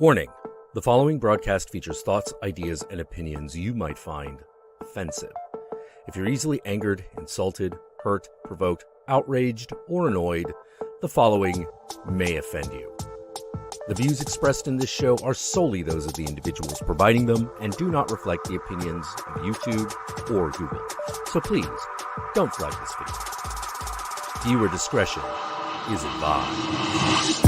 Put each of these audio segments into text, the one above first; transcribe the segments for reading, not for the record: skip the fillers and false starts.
Warning: the following broadcast features thoughts, ideas, and opinions you might find offensive. If you're easily angered, insulted, hurt, provoked, outraged, or annoyed, the following may offend you. The views expressed in this show are solely those of the individuals providing them and do not reflect the opinions of YouTube or Google. So please, don't flag this video. Viewer discretion is advised.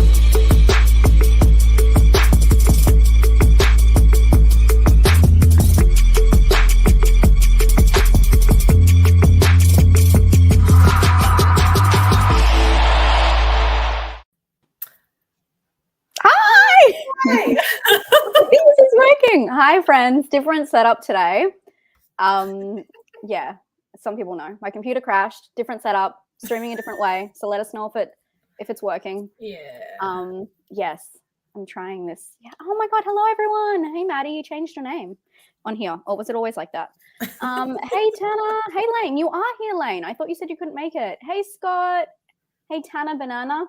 This is working. Hi, friends. Different setup today. Yeah, some people know. My computer crashed. Different setup. Streaming a different way. So let us know if it's working. Yeah. Yes, I'm trying this. Yeah. Oh my God. Hello, everyone. Hey, Maddie. You changed your name on here. Or was it always like that? Hey, Tanner. Hey, Lane. You are here, Lane. I thought you said you couldn't make it. Hey, Scott. Hey, Tanner Banana.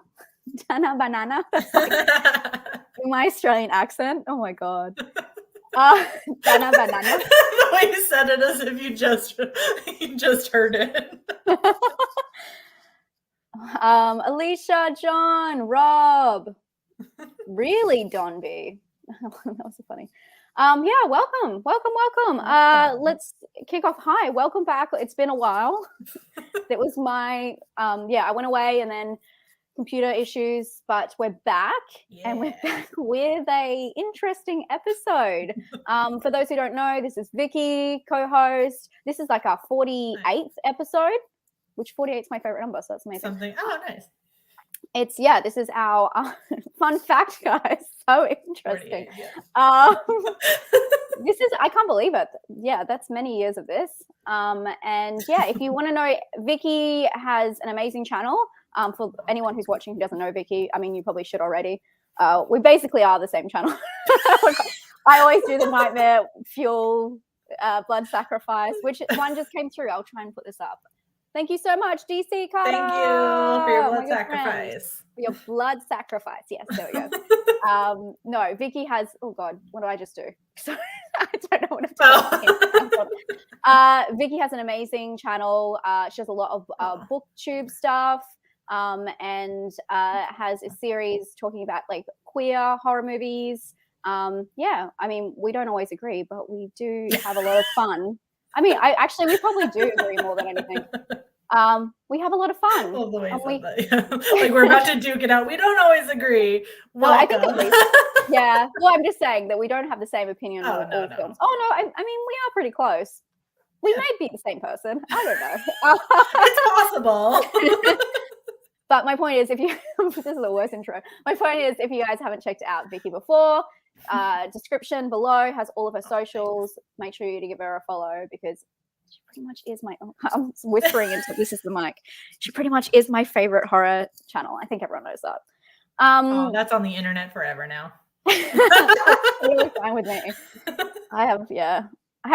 Tanner Banana. That's like my Australian accent. Oh my God. Banana. The way you said it as if you just heard it. Alicia, John, Rob. Really, Don B. That was so funny. Yeah, welcome. Let's kick off. Hi, welcome back. It's been a while. That was my I went away and then computer issues, but we're back. And we're back with a interesting episode. For those who don't know, this is Vicky, co-host. This is like our 48th episode, which 48 is my favorite number, so that's amazing. Nice. This is our fun fact, guys. So interesting. This is, I can't believe it. Yeah, that's many years of this. And yeah, if you want to know, Vicky has an amazing channel. For anyone who's watching who doesn't know Vicky, I mean, you probably should already. We basically are the same channel. I always do the Nightmare Fuel Blood Sacrifice, which one just came through. I'll try and put this up. Thank you so much, DC Carter. Thank you for your blood sacrifice. For your blood sacrifice. Yes, there we go. No, Vicky has, oh God, what did I just do? Sorry, I don't know what I'm talking. Vicky has an amazing channel. She has a lot of booktube stuff. And has a series talking about like queer horror movies. I mean, we don't always agree, but we do have a lot of fun. I mean, we probably do agree more than anything. We have a lot of fun. Well, the way you said that, yeah. Like we're about to duke it out. We don't always agree. Well, I think at least, yeah. Well, I'm just saying that we don't have the same opinion on all films. Oh no, I mean, we are pretty close. We may be the same person. I don't know. It's possible. But my point is, this is the worst intro. My point is, if you guys haven't checked out Vicky before, description below has all of her socials. Make sure you give her a follow because she pretty much is I'm whispering into this is the mic. She pretty much is my favorite horror channel. I think everyone knows that. That's on the internet forever now. Totally fine with me. I have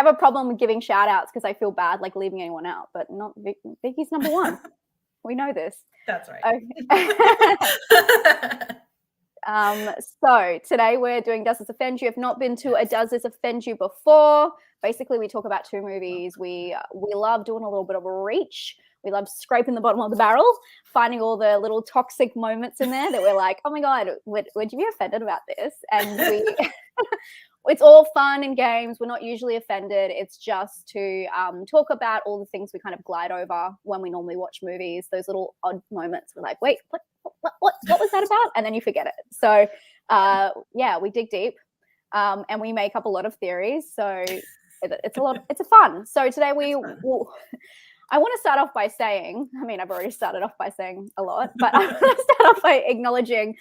a problem with giving shout outs because I feel bad like leaving anyone out, but not Vicky's number one. We know this. That's right. Okay. So today we're doing Does This Offend You? If not been to a Does This Offend You before, basically we talk about two movies. We love doing a little bit of a reach. We love scraping the bottom of the barrel, finding all the little toxic moments in there that we're like, oh my God, would you be offended about this? And it's all fun and games. We're not usually offended. It's just to talk about all the things we kind of glide over when we normally watch movies, those little odd moments. We're like, wait, what was that about? And then you forget it. So, we dig deep and we make up a lot of theories. So it's a fun. So today I want to start off by saying, I mean, I've already started off by saying a lot, but I want to start off by acknowledging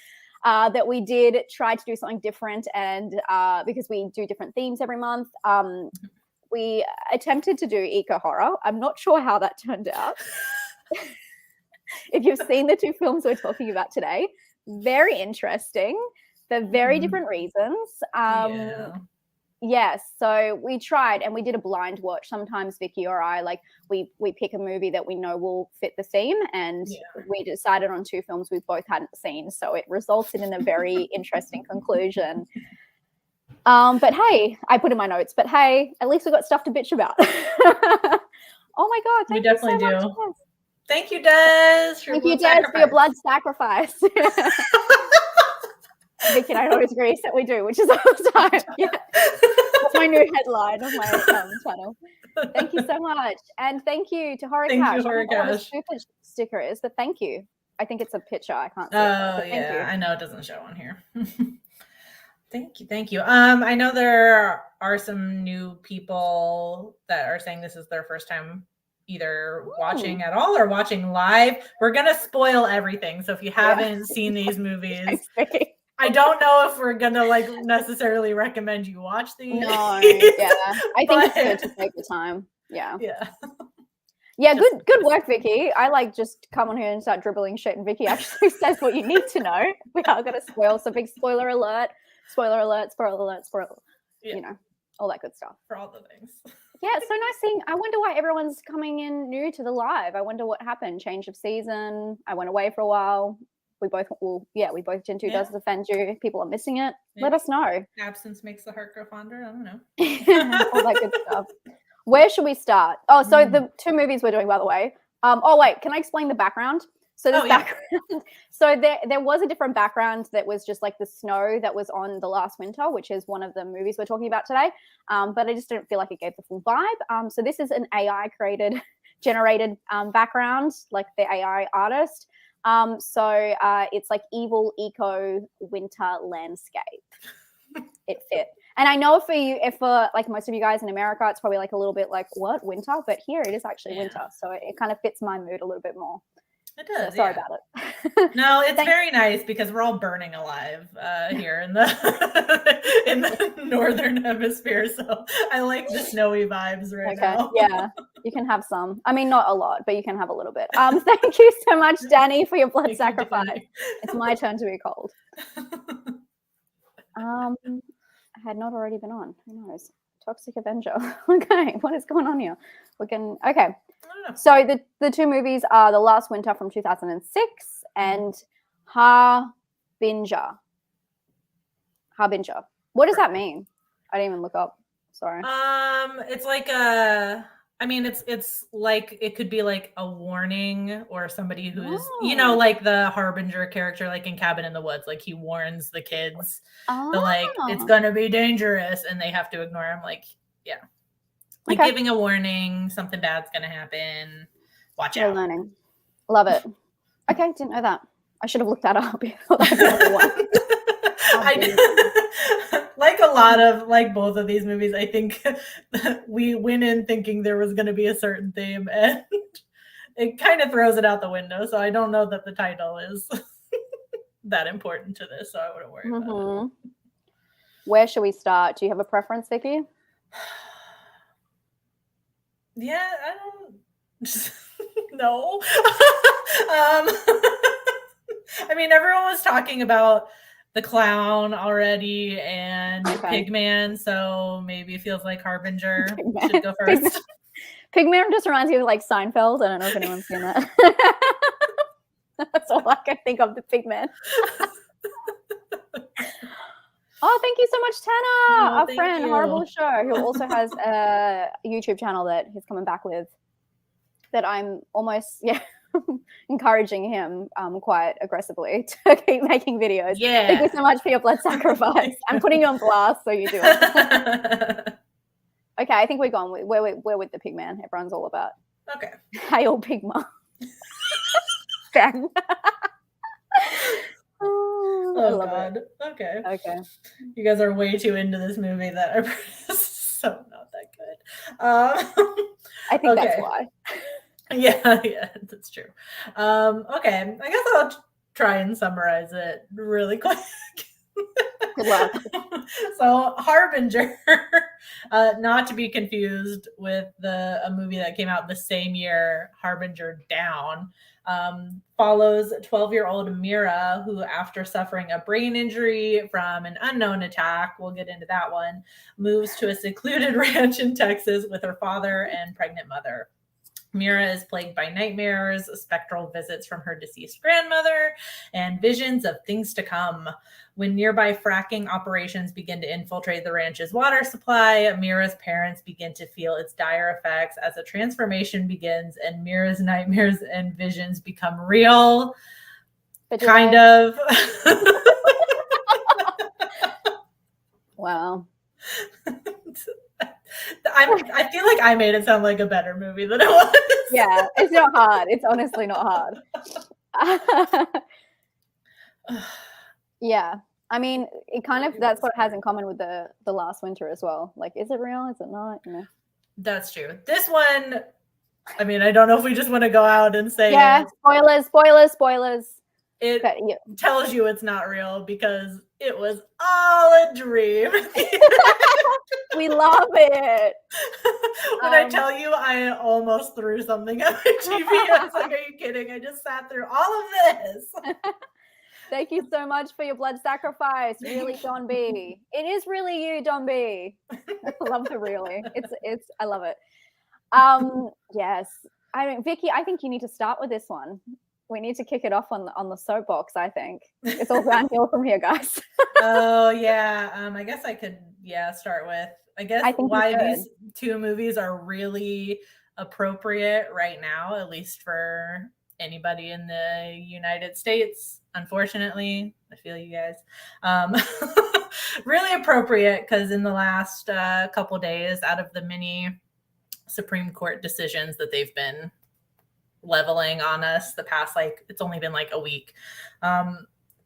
that we did try to do something different, and because we do different themes every month, we attempted to do eco horror. I'm not sure how that turned out. If you've seen the two films we're talking about today, very interesting. They're very different reasons. Yes, so we tried and we did a blind watch. Sometimes Vicky or I, like, we pick a movie that we know will fit the theme, and we decided on two films we both hadn't seen. So it resulted in a very interesting conclusion. But hey, I put in my notes, but hey, at least we got stuff to bitch about. Oh my God. We Thank you so definitely much, do. Des. Thank you, Des. Thank you, Des, for your blood sacrifice. Vicky and I always agree that we do, which is all the time. Yeah. That's my new headline of my channel. Thank you so much. And thank you to Horror Thank Cash. you, Horror I don't know what a Cash. super sticker is, but thank you. I think it's a picture. I can't see Oh, it. Thank you. I know it doesn't show on here. Thank you. I know there are some new people that are saying this is their first time either watching at all or watching live. We're gonna spoil everything. So if you haven't seen these movies, I don't know if we're gonna like necessarily recommend you watch these. No, yeah. I think it's good to take the time. Yeah. Yeah, good work, Vicky. I like just come on here and start dribbling shit, and Vicky actually says what you need to know. We are gonna spoil, so big spoiler alert, you know, all that good stuff. For all the things. Yeah, it's so nice seeing. I wonder why everyone's coming in new to the live. I wonder what happened. Change of season. I went away for a while. We both did too. Does it offend you? People are missing it. Maybe. Let us know. Absence makes the heart grow fonder. I don't know. All that good stuff. Where should we start? Oh, so the two movies we're doing, by the way. Oh wait, can I explain the background? So this background. So there was a different background that was just like the snow that was on The Last Winter, which is one of the movies we're talking about today. But I just didn't feel like it gave the full vibe. So this is an AI generated background, like the AI artist. So it's like evil eco winter landscape. It fit. And I know for like most of you guys in America, it's probably like a little bit like, what, winter? But here it is actually winter. So it kind of fits my mood a little bit more. It does. So sorry about it. No, it's very nice because we're all burning alive here in the northern hemisphere. So I like the snowy vibes right now. Yeah, you can have some. I mean, not a lot, but you can have a little bit. Thank you so much, Danny, for your blood sacrifice. It's my turn to be cold. I had not already been on. Who knows? Toxic Avenger. Okay, what is going on here? Okay. So the two movies are The Last Winter from 2006 and Harbinger. Harbinger. What does that mean? I didn't even look up. Sorry. It's like it's like it could be like a warning or somebody who's like the Harbinger character, like in Cabin in the Woods, like he warns the kids like it's gonna be dangerous and they have to ignore him. Like like giving a warning, something bad's gonna happen. Watch out. Learning. Love it. Okay, didn't know that. I should have looked that up. Like a lot of like both of these movies, I think we went in thinking there was going to be a certain theme, and it kind of throws it out the window. So I don't know that the title is that important to this, so I wouldn't worry about it. Where should we start? Do you have a preference, Vicky? Yeah, I don't no. I mean, everyone was talking about the clown already and Pigman, so maybe it feels like Harbinger should go first. Pigman just reminds me of like Seinfeld. I don't know if anyone's seen that. That's all I can think of, the Pigman. Oh, thank you so much, Tanner, our friend, Horrible Show, who also has a YouTube channel that he's coming back with that I'm almost, encouraging him quite aggressively to keep making videos. Yeah. Thank you so much for your blood sacrifice. I'm putting you on blast, so you do it. Okay, I think we're gone. We're with the Pigman. Everyone's all about. Okay. Hail Pigma. Bang. Oh God. It. Okay. You guys are way too into this movie that I'm so not that good. I think that's why. Yeah, that's true. Okay, I guess I'll try and summarize it really quick. Good luck. So Harbinger, not to be confused with a movie that came out the same year, Harbinger Down, follows 12-year-old Mira, who after suffering a brain injury from an unknown attack, we'll get into that one, moves to a secluded ranch in Texas with her father and pregnant mother. Mira is plagued by nightmares, spectral visits from her deceased grandmother, and visions of things to come. When nearby fracking operations begin to infiltrate the ranch's water supply, Mira's parents begin to feel its dire effects as a transformation begins and Mira's nightmares and visions become real. Kind of. Wow. I feel like I made it sound like a better movie than it was. Yeah, it's not hard. It's honestly not hard. Yeah. I mean, it kind of, that's what it has in common with the last winter as well. Like, is it real? Is it not? You know. That's true. This one, I mean, I don't know if we just want to go out and say spoilers. It tells you it's not real because it was all a dream. We love it. When I tell you I almost threw something at my TV, I was like, are you kidding? I just sat through all of this. Thank you so much for your blood sacrifice. Really, Don B. It is really you, Don B. I love the really. It's I love it. Yes. I mean, Vicky, I think you need to start with this one. We need to kick it off on the soapbox, I think. It's all downhill from here, guys. Oh, yeah. I guess I could, start with, why these two movies are really appropriate right now, at least for anybody in the United States. Unfortunately, I feel you guys. Really appropriate because in the last couple days, out of the many Supreme Court decisions that they've been leveling on us the past, it's only been a week.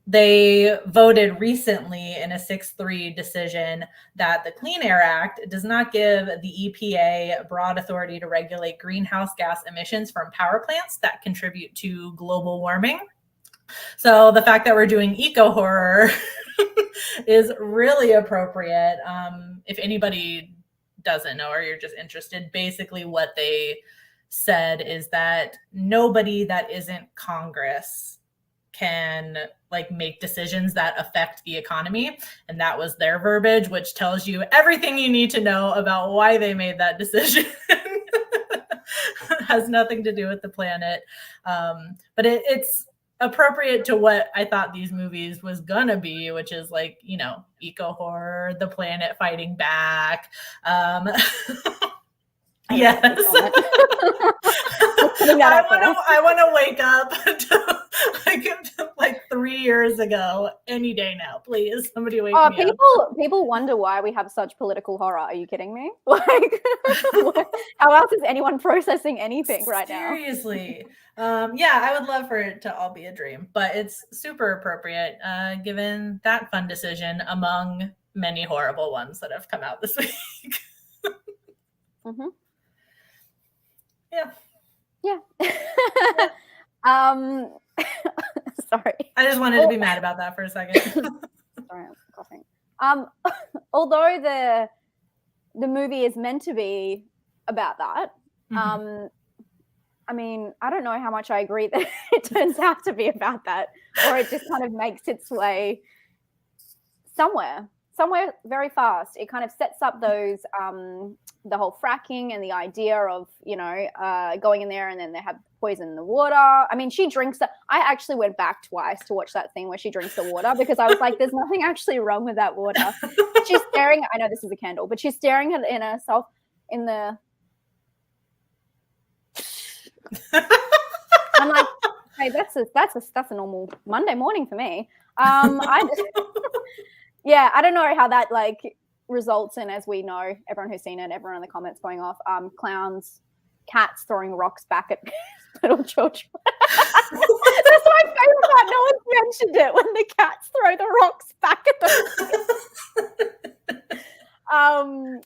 They voted recently in a 6-3 decision that the Clean Air Act does not give the EPA broad authority to regulate greenhouse gas emissions from power plants that contribute to global warming. So the fact that we're doing eco horror is really appropriate. If anybody doesn't know or you're just interested, basically what they said is that nobody that isn't Congress can make decisions that affect the economy. And that was their verbiage, which tells you everything you need to know about why they made that decision. Has nothing to do with the planet. But it's appropriate to what I thought these movies was gonna be, which is eco horror, the planet fighting back. Yes. I want to wake up to 3 years ago any day now. Please, somebody wake me up. People wonder why we have such political horror. Are you kidding me? How else is anyone processing anything right now? Seriously. I would love for it to all be a dream, but it's super appropriate given that fun decision among many horrible ones that have come out this week. Mm-hmm. Yeah. Sorry. I just wanted to be mad about that for a second. Sorry, I'm coughing. Although the movie is meant to be about that, I mean, I don't know how much I agree that it turns out to be about that, or it just kind of makes its way somewhere very fast. It kind of sets up those the whole fracking and the idea of going in there and then they have poison in the water. I mean, she drinks it. I actually went back twice to watch that scene where she drinks the water because I was like, there's nothing actually wrong with that water. She's staring, I know this is a candle, but she's staring at herself in the I'm like, hey, that's a normal Monday morning for me. I don't know how that results in, as we know, everyone who's seen it, everyone in the comments going off, clowns, cats throwing rocks back at little children. That's my favorite part. No one's mentioned it when the cats throw the rocks back at them.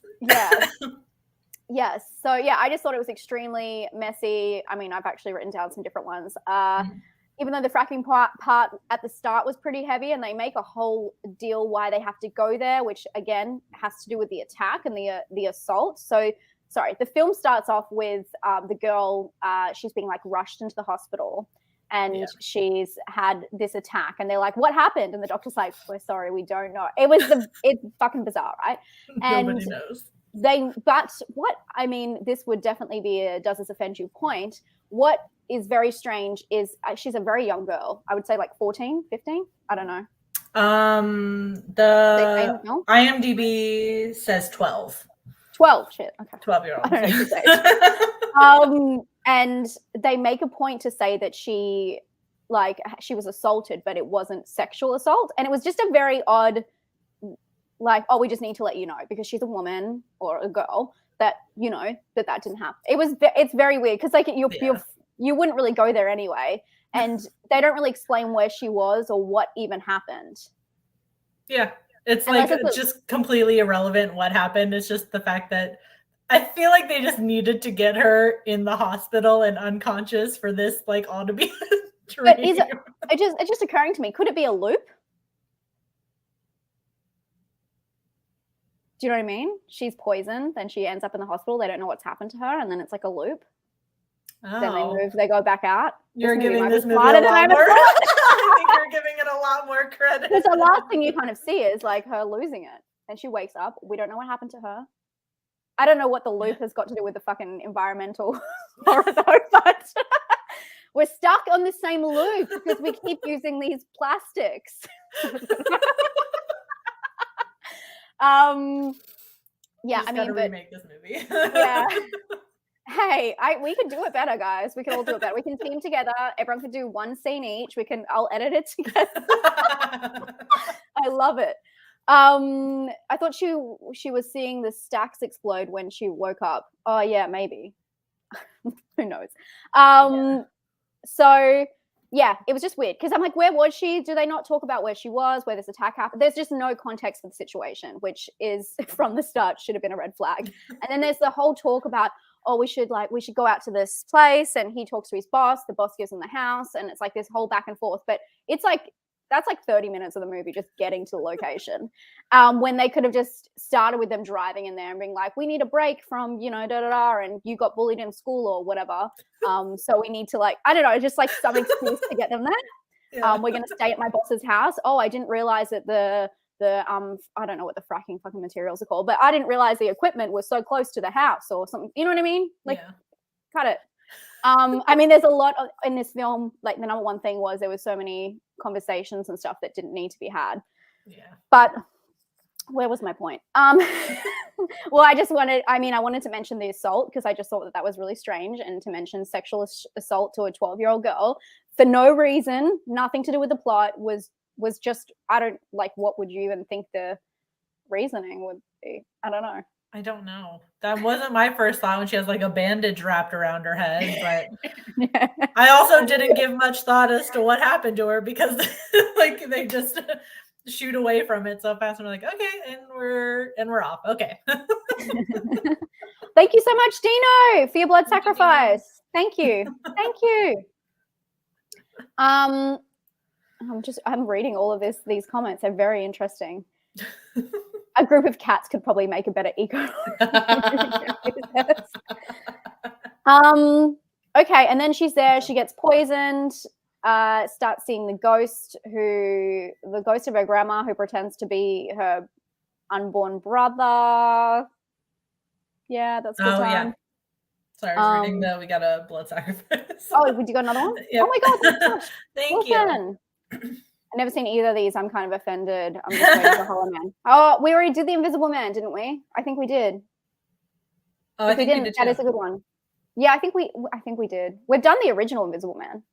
Yes. So I just thought it was extremely messy. I mean, I've actually written down some different ones. Even though the fracking part at the start was pretty heavy, and they make a whole deal why they have to go there, which again has to do with the attack and the assault. So, sorry, the film starts off with the girl. She's being rushed into the hospital, and she's had this attack, and they're like, "What happened?" And the doctor's like, "We're sorry, we don't know." It's fucking bizarre, right? And nobody knows. but what I mean, this would definitely be a does this offend you point. What is very strange is she's a very young girl. I would say like 14, 15. I don't know. The IMDb says 12. 12. Shit. Okay. 12-year-old. I don't know age. And they make a point to say that she was assaulted, but it wasn't sexual assault, and it was just a very odd. Like, oh, we just need to let you know because she's a woman or a girl that that didn't happen. It's very weird because like you wouldn't really go there anyway, and they don't really explain where she was or what even happened. Yeah, it's just completely irrelevant what happened. It's just the fact that I feel like they just needed to get her in the hospital and unconscious for this like all to be true. But it's just occurring to me, could it be a loop? Do you know what I mean? She's poisoned, then she ends up in the hospital. They don't know what's happened to her, and then it's like a loop. Oh. Then they go back out. You're giving this movie a lot more. I think you're giving it a lot more credit. Because the last thing you kind of see is like her losing it, and she wakes up. We don't know what happened to her. I don't know what the loop has got to do with the fucking environmental horror though, but we're stuck on the same loop because we keep using these plastics. Yeah, I mean, remake this movie. Yeah. Hey, we can do it better, guys. We can all do it better. We can team together. Everyone can do one scene each. I'll edit it together. I love it. I thought she was seeing the stacks explode when she woke up. Oh yeah, maybe. Who knows? So yeah, it was just weird because I'm like, where was she? Do they not talk about where she was, where this attack happened? There's just no context for the situation, which is from the start should have been a red flag. And then there's the whole talk about, oh, we should go out to this place, and he talks to his boss. The boss gives him the house, and it's like this whole back and forth. But it's like that's like 30 minutes of the movie just getting to the location, when they could have just started with them driving in there and being like, we need a break from and you got bullied in school or whatever, so we need to I don't know, just like some excuse to get them there. Yeah. We're gonna stay at my boss's house. Oh, I didn't realize that the I don't know what the fracking fucking materials are called, but I didn't realize the equipment was so close to the house or something. You know what I mean? Cut it. I mean, there's a lot in this film. Like the number one thing was there was so many conversations and stuff that didn't need to be had. Yeah. But where was my point? Well, I wanted to mention the assault because I just thought that was really strange, and to mention sexual assault to a 12-year-old girl for no reason, nothing to do with the plot, was just, I don't like, what would you even think the reasoning would be? I don't know. I don't know. That wasn't my first thought when she has like a bandage wrapped around her head, but I also didn't give much thought as to what happened to her because like they just shoot away from it so fast and we're like, okay, and we're off. Okay. Thank you so much, Dino, for your blood sacrifice. Thank you. Thank you. I'm reading all of these comments. They're very interesting. A group of cats could probably make a better eco. Okay, and then she's there. She gets poisoned. Starts seeing the ghost of her grandma, who pretends to be her unborn brother. Yeah, that's the time. Yeah. Sorry, I was reading we got a blood sacrifice. Oh, you got another one? Yep. Oh my god! Thank you. I've never seen either of these. I'm kind of offended. I'm just waiting for Hollow Man. Oh, we already did the Invisible Man, didn't we? I think we did. Oh, I think we did. That is a good one. Yeah, I think we did. We've done the original Invisible Man.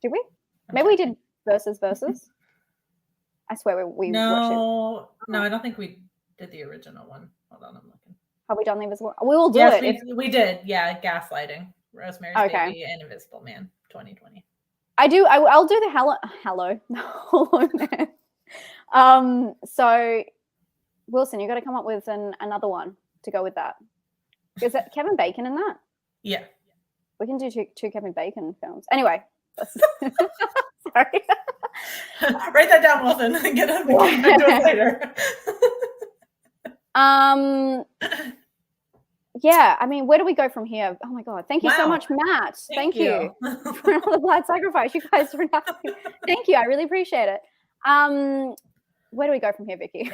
Did we? Maybe we did versus. I swear we watched it. No, I don't think we did the original one. Hold on, I'm looking. Have we done the Invisible? We will do it. We did. Yeah, Gaslighting, Rosemary's Baby, and Invisible Man, 2020. I'll do the Hollow Man. So Wilson, you got to come up with another one to go with that. Is that Kevin Bacon in that? Yeah. We can do two Kevin Bacon films. Anyway. Sorry. Write that down, Wilson. Get it later. Yeah, I mean, where do we go from here? Oh my god, thank you so much, Matt. Thank you for all the blood sacrifice. You guys are thank you. I really appreciate it. Where do we go from here, Vicky?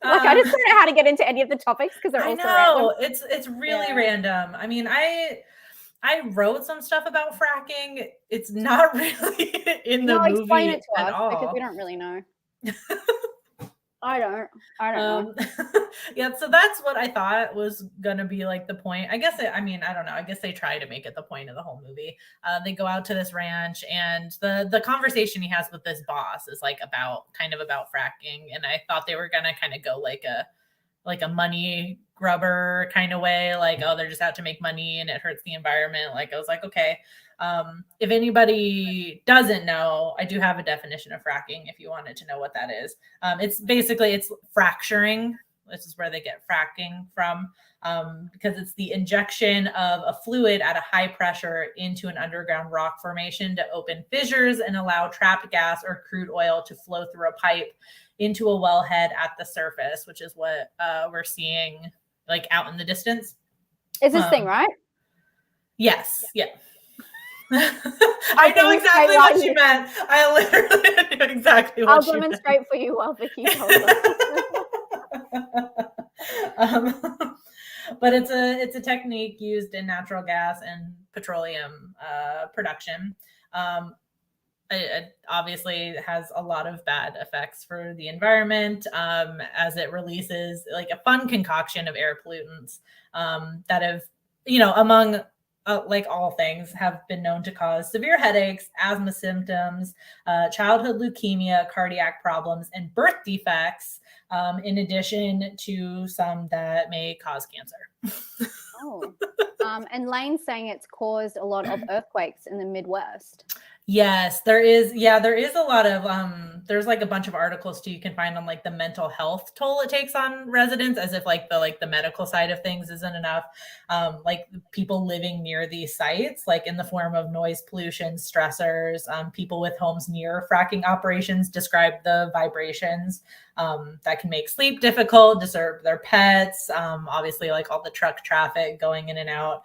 Like, I just don't know how to get into any of the topics because they're also random. It's really random. I mean, I wrote some stuff about fracking. It's not really in the movie explain it to at us all. because we don't really know. I don't know. Yeah, so that's what I thought was gonna be like the point. I guess I don't know. I guess they try to make it the point of the whole movie. They go out to this ranch, and the conversation he has with this boss is like about fracking. And I thought they were gonna kind of go like a money grubber kind of way, like, oh, they're just out to make money and it hurts the environment. Like, I was like, okay. If anybody doesn't know, I do have a definition of fracking if you wanted to know what that is. It's fracturing. This is where they get fracking from, because it's the injection of a fluid at a high pressure into an underground rock formation to open fissures and allow trapped gas or crude oil to flow through a pipe into a wellhead at the surface, which is what we're seeing like out in the distance. Is this thing, right? Yes. Yeah. I know exactly what you meant. I literally knew exactly what you meant. I'll demonstrate for you while Vicky tells us. But it's a technique used in natural gas and petroleum production. It obviously has a lot of bad effects for the environment, as it releases like a fun concoction of air pollutants that have, among like all things, have been known to cause severe headaches, asthma symptoms, childhood leukemia, cardiac problems, and birth defects, in addition to some that may cause cancer. And Lane's saying it's caused a lot of earthquakes in the Midwest. Yes, there is. Yeah, there is a lot of, there's like a bunch of articles too you can find on like the mental health toll it takes on residents, as if like the medical side of things isn't enough. Like people living near these sites, like in the form of noise pollution, stressors, people with homes near fracking operations describe the vibrations that can make sleep difficult, disturb their pets. Obviously like all the truck traffic going in and out,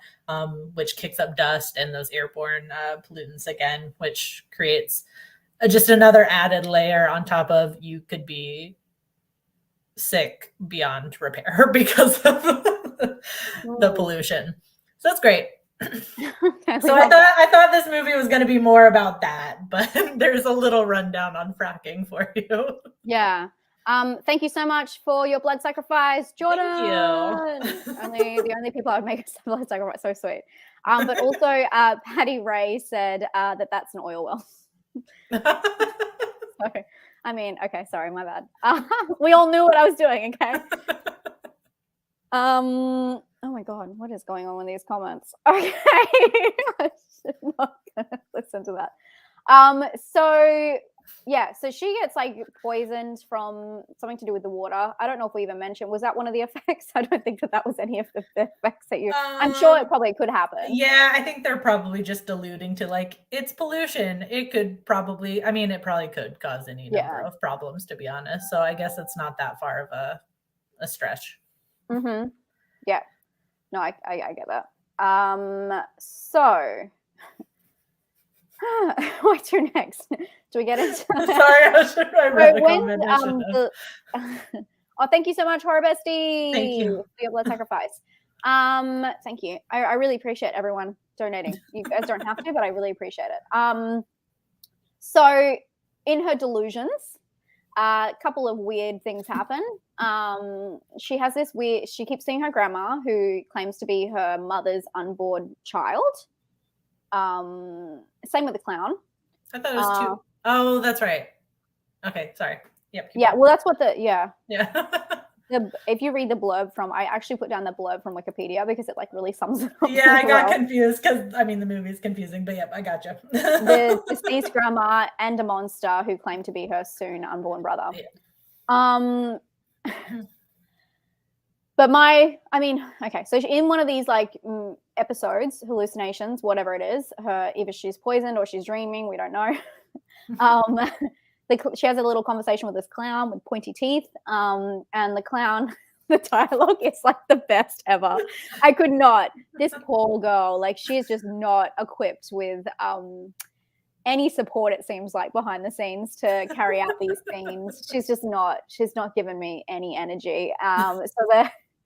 which kicks up dust and those airborne pollutants again, which creates just another added layer on top of you could be sick beyond repair because of the pollution. So that's great. So I thought this movie was going to be more about that, but there's a little rundown on fracking for you. Yeah. Thank you so much for your blood sacrifice, Jordan. Thank you. The only people I would make a blood sacrifice. So sweet. But also, Patty Ray said that that's an oil well. So, I mean, okay, sorry, my bad. We all knew what I was doing, okay? Oh my God, what is going on with these comments? Okay, I should not listen to that. So she gets like poisoned from something to do with the water. I don't know if we even mentioned, was that one of the effects? I don't think that was any of the effects that I'm sure it probably could happen. Yeah, I think they're probably just alluding to like, it's pollution. It could probably, it probably could cause any number of problems, to be honest. So I guess it's not that far of a stretch. Mm-hmm. Yeah. No, I get that. So what to next? Do we get into Sorry, I read the comment. Oh, thank you so much, Horror Bestie. Thank you for your blood sacrifice. Thank you. I really appreciate everyone donating. You guys don't have to, but I really appreciate it. So in her delusions, a couple of weird things happen. She has she keeps seeing her grandma, who claims to be her mother's unborn child. Same with the clown. I thought it was two. Oh, that's right. Okay, sorry. Yep. Yeah, well, that's what Yeah. If you read the blurb from, I actually put down the blurb from Wikipedia because it like really sums it up. Yeah, I got confused because the movie is confusing, but yep, I gotcha. The deceased grandma and a monster who claim to be her soon unborn brother. Yeah. But okay, so in one of these like episodes, hallucinations, whatever it is, either she's poisoned or she's dreaming, we don't know. She has a little conversation with this clown with pointy teeth, and the clown, the dialogue is like the best ever. I could not. This poor girl, like, she is just not equipped with any support, it seems like, behind the scenes to carry out these scenes. She's not given me any energy. So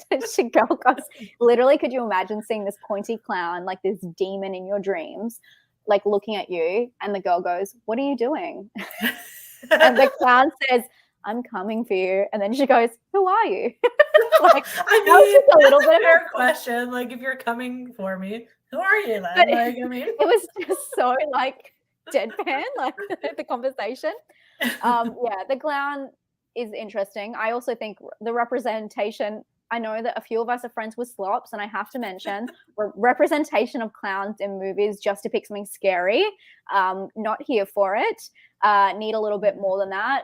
the girl goes, literally, could you imagine seeing this pointy clown, like this demon in your dreams, like looking at you, and the girl goes, what are you doing? And the clown says, I'm coming for you. And then she goes, who are you? Like, I mean, a little bit of a fair question. Like, if you're coming for me, who are you then? Like, I mean, it was just so like deadpan, like the conversation. Yeah, the clown is interesting. I also think the representation, I know that a few of us are friends with slops, and I have to mention representation of clowns in movies just depicts something scary. Not here for it. Need a little bit more than that.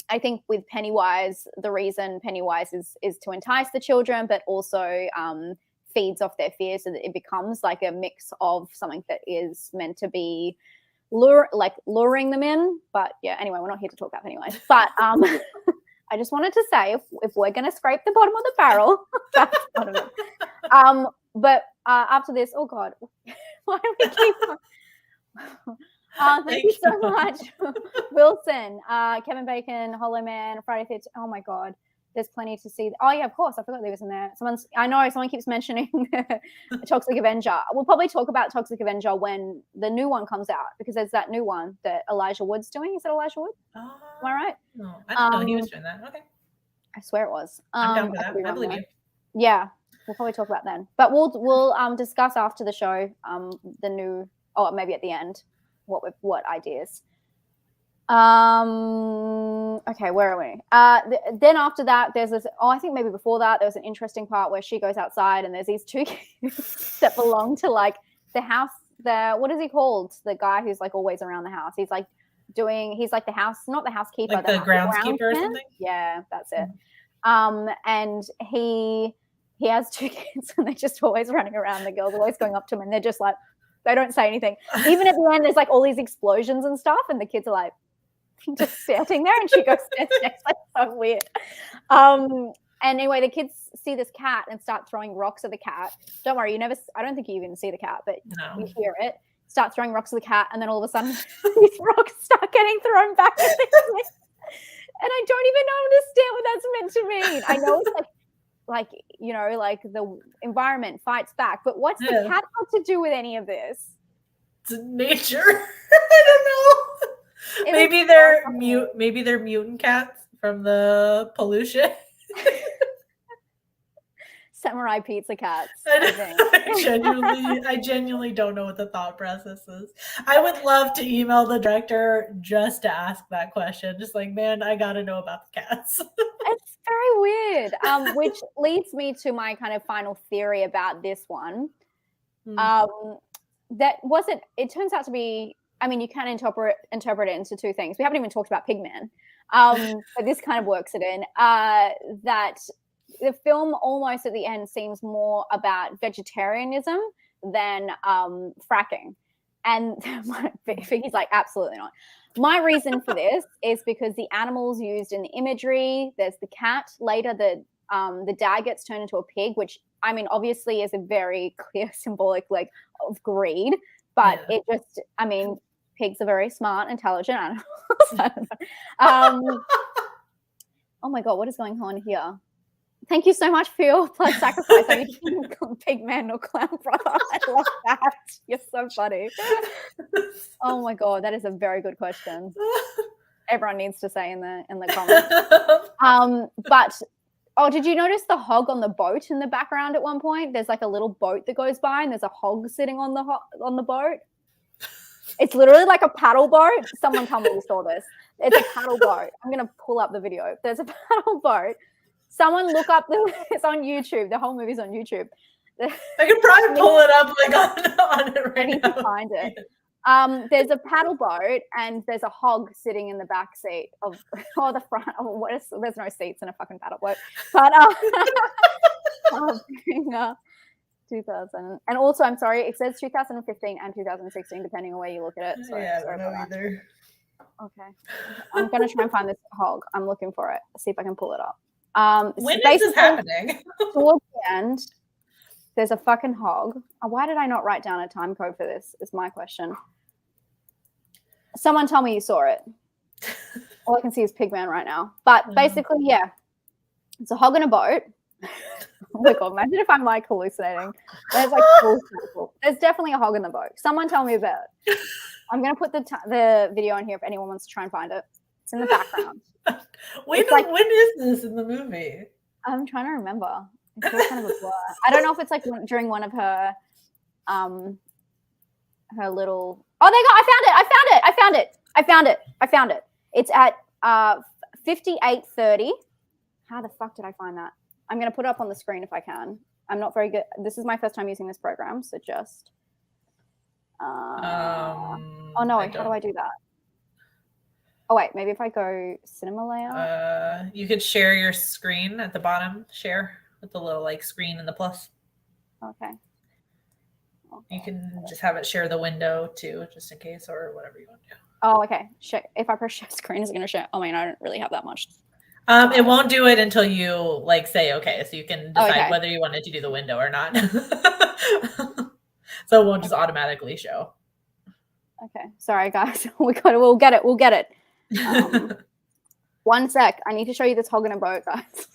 I think with Pennywise, the reason Pennywise is to entice the children, but also feeds off their fears, so that it becomes like a mix of something that is meant to be luring them in. But yeah, anyway, we're not here to talk about Pennywise. But I just wanted to say, if we're going to scrape the bottom of the barrel, that's one of it. But after this, oh God, why do we keep on? Thank you so much, Wilson, Kevin Bacon, Hollow Man, Friday 13th. Oh my God, there's plenty to see. Oh yeah, of course, I forgot they was in there. I know someone keeps mentioning Toxic Avenger. We'll probably talk about Toxic Avenger when the new one comes out, because there's that new one that Elijah Wood's doing. Is it Elijah Wood? Am I right? No, I didn't know he was doing that. Okay, I swear it was. I'm down for that. I believe you. Yeah, we'll probably talk about then. But we'll discuss after the show the new, or maybe at the end, what ideas. Okay, where are we? Then after that, there's this, I think maybe before that, there was an interesting part where she goes outside and there's these two kids that belong to like the house, what is he called? The guy who's like always around the house. He's like the house, not the housekeeper. Like the groundskeeper or something? Yeah, that's it. And he has two kids and they're just always running around. The girls always going up to him and they're just like, they don't say anything. Even at the end, there's like all these explosions and stuff, and the kids are like just standing there, and she goes next, like so weird. And anyway, the kids see this cat and start throwing rocks at the cat. Don't worry, I don't think you even see the cat, but you hear it. Start throwing rocks at the cat, and then all of a sudden, these rocks start getting thrown back at the kid. And I don't even understand what that's meant to mean. I know it's like you know, like the environment fights back, but what's the cat got to do with any of this? It's nature. I don't know. Maybe they're mutant cats from the pollution. Samurai pizza cats. I genuinely don't know what the thought process is. I would love to email the director just to ask that question. Just like, man, I gotta know about the cats. It's very weird. Which leads me to my kind of final theory about this one. It turns out to be, I mean, you can interpret it into two things. We haven't even talked about Pigman. But this kind of works it in. That the film almost at the end seems more about vegetarianism than fracking. And he's like, absolutely not. My reason for this is because the animals used in the imagery, there's the cat. Later, the dad gets turned into a pig, which, I mean, obviously is a very clear symbolic like of greed. But it just, I mean, pigs are very smart, intelligent animals. Oh my God, what is going on here? Thank you so much for your blood sacrifice. I mean, pig man or clown brother. I love that. You're so funny. Oh my God, that is a very good question. Everyone needs to say in the comments. But did you notice the hog on the boat in the background at one point? There's like a little boat that goes by, and there's a hog sitting on the boat. It's literally like a paddle boat. Someone tell me you saw this. It's a paddle boat. I'm gonna pull up the video. There's a paddle boat. Someone look up it's on YouTube. The whole movie's on YouTube. I could probably pull it up like on it right now. To find it. There's a paddle boat and there's a hog sitting in the back seat or the front. There's no seats in a fucking paddle boat. But 2000. And also, I'm sorry, it says 2015 and 2016, depending on where you look at it. Sorry, I don't know either. Okay. I'm going to try and find this hog. I'm looking for it. See if I can pull it up. When is this happening? Towards the end, there's a fucking hog. Why did I not write down a time code for this? Is my question. Someone tell me you saw it. All I can see is Pigman right now. But basically, yeah, it's a hog in a boat. Oh my god! Imagine if I'm like hallucinating. There's like full circle. There's definitely a hog in the boat. Someone tell me about it. I'm gonna put the video on here if anyone wants to try and find it. It's in the background. When is this in the movie? I'm trying to remember. It's all kind of a blur. I don't know if it's like during one of her little. Oh, there you go! I found it. It's at 58:30. How the fuck did I find that? I'm going to put it up on the screen if I can. I'm not very good. This is my first time using this program, so just. Oh no! How do I do that? Oh wait, maybe if I go cinema layout. You could share your screen at the bottom. Share with the little like screen and the plus. Okay. You can just have it share the window too, just in case, or whatever you want to do. Oh, okay. If I press share screen, is it going to share? Oh, I don't really have that much. It won't do it until you like say okay, so you can decide whether you wanted to do the window or not. So it won't just automatically show. Okay, sorry guys, we'll get it. 1 sec, I need to show you this hog in a boat, guys.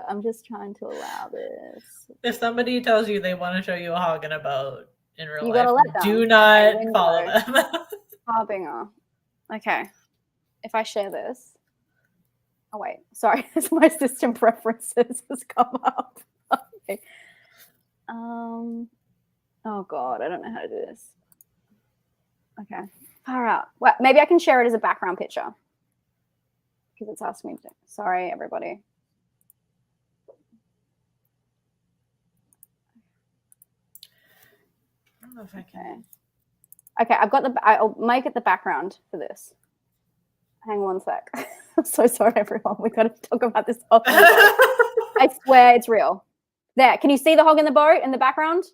I'm just trying to allow this. If somebody tells you they want to show you a hog in a boat in real you life, gotta let them. Do not follow them. Harbinger. Okay. If I share this. Oh wait, sorry, my system preferences has come up. Okay. Oh god, I don't know how to do this. Okay. Far out. Well, maybe I can share it as a background picture. Because it's asking me to. Sorry, everybody. I don't know if I can. Okay, I'll make it the background for this. Hang on 1 sec. I'm so sorry, everyone. We got to talk about this hog in the boat. I swear it's real. There. Can you see the hog in the boat in the background?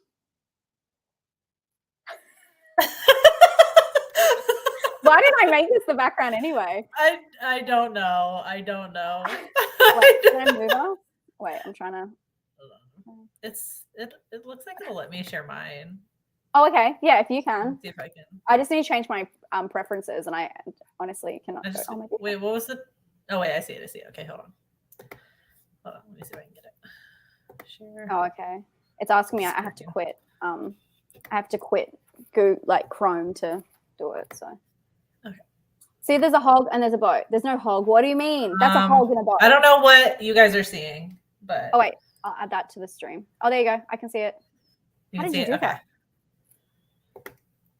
Why did I make this the background anyway? I don't know. Wait, can I move on? Wait, I'm trying to. It looks like it'll let me share mine. Oh, okay. Yeah, if you can. Let's see if I can. I just need to change my preferences, and I honestly cannot. Wait, what was the? Oh wait, I see it. Okay, hold on. Let me see if I can get it. Share. Oh, okay. It's asking me. I have to quit. I have to quit Google, like Chrome, to do it. So. Okay. See, there's a hog and there's a boat. There's no hog. What do you mean? That's a hog in a boat. I don't know what you guys are seeing, but. Oh wait, I'll add that to the stream. Oh, there you go. I can see it. How did you do that?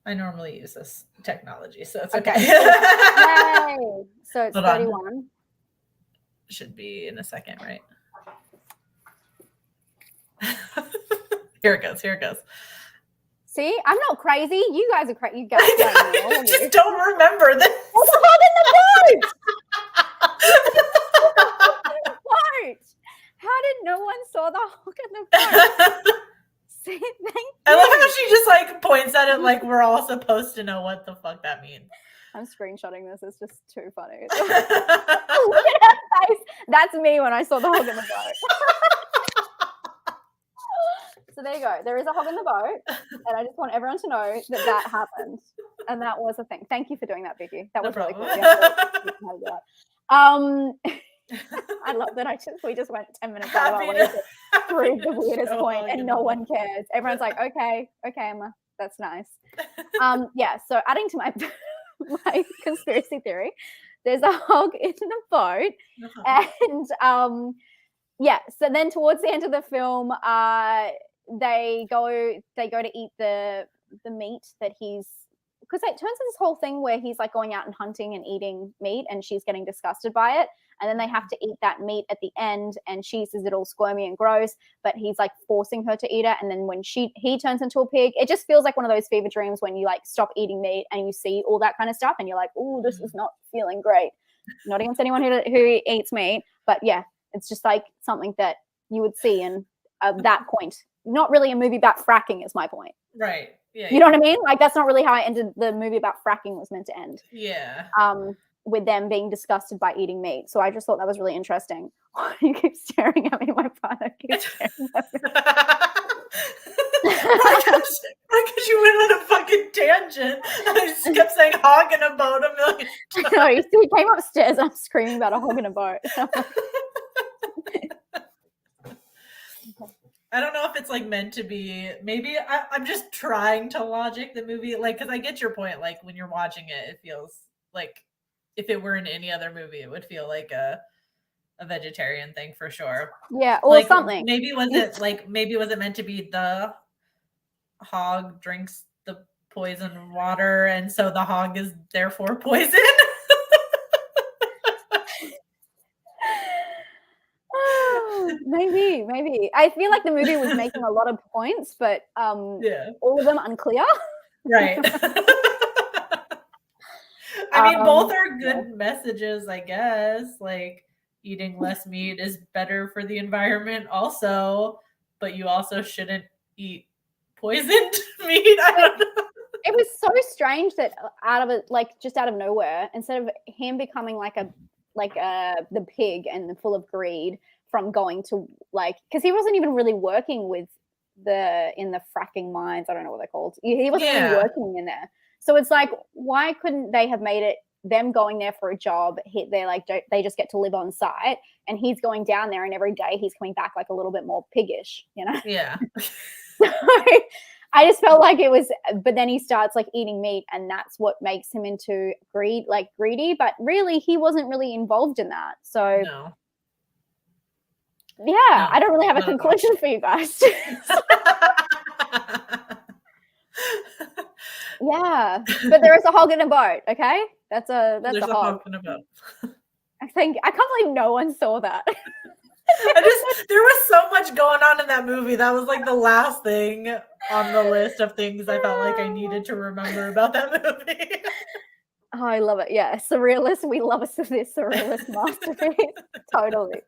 I normally use this technology, so it's okay. Yay! So it's 31. Should be in a second, right? Here it goes. See, I'm not crazy. You guys are crazy. You guys I just don't remember this. There's a hog in the boat. How did no one saw the hog in the boat? See, thank you. I love how she just like points at it like we're all supposed to know what the fuck that means. I'm screenshotting this. It's just too funny. Look at her face. That's me when I saw the hog in the boat. So there you go. There is a hog in the boat, and I just want everyone to know that happened, and that was a thing. Thank you for doing that, Vicky. That was really cool. I love that. We just went 10 minutes out of our way to prove the weirdest point, and no one cares. Everyone's like, okay, Emma, that's nice. Yeah. So adding to my conspiracy theory, there's a hog in the boat, and yeah. So then towards the end of the film, they go to eat the meat that he's. Because it turns into this whole thing where he's like going out and hunting and eating meat, and she's getting disgusted by it. And then they have to eat that meat at the end, and she says it all squirmy and gross, but he's like forcing her to eat it. And then when he turns into a pig, it just feels like one of those fever dreams when you like stop eating meat and you see all that kind of stuff, and you're like, oh, this is not feeling great. Not against anyone who eats meat, but yeah, it's just like something that you would see in that point. Not really a movie about fracking is my point. Right. Yeah. You know what I mean? Like that's not really how I ended the movie about fracking was meant to end. Yeah. With them being disgusted by eating meat. So I just thought that was really interesting. You keep staring at me, my partner keeps staring at me. Because you went on a fucking a boat a million times. No, he came upstairs and I'm screaming about a hog in a boat. I don't know if it's like meant to be. Maybe I'm just trying to logic the movie, like, because I get your point. Like when you're watching it, it feels like if it were in any other movie, it would feel like a vegetarian thing for sure. Yeah, or like, something. Maybe was it meant to be the hog drinks the poison water, and so the hog is therefore poison. Maybe. I feel like the movie was making a lot of points, but all of them unclear. Right. I mean, both are good messages, I guess. Like eating less meat is better for the environment also, but you also shouldn't eat poisoned meat. I don't know. It was so strange that just out of nowhere, instead of him becoming the pig and full of greed from going to because he wasn't even really working with in the fracking mines. I don't know what they're called. He wasn't even working in there. So it's like, why couldn't they have made it them going there for a job? They just get to live on site, and he's going down there, and every day he's coming back like a little bit more piggish, you know? Yeah. So I just felt like it was, but then he starts like eating meat, and that's what makes him into greedy. But really, he wasn't really involved in that. So no. Yeah, no, I don't really have a conclusion for you guys. Yeah, but there is a hog in a boat. Okay, that's a hog in a boat. I can't believe no one saw that. There was so much going on in that movie. That was like the last thing on the list of things I felt like I needed to remember about that movie. Oh, I love it. Yeah, surrealist. We love this surrealist masterpiece. Totally.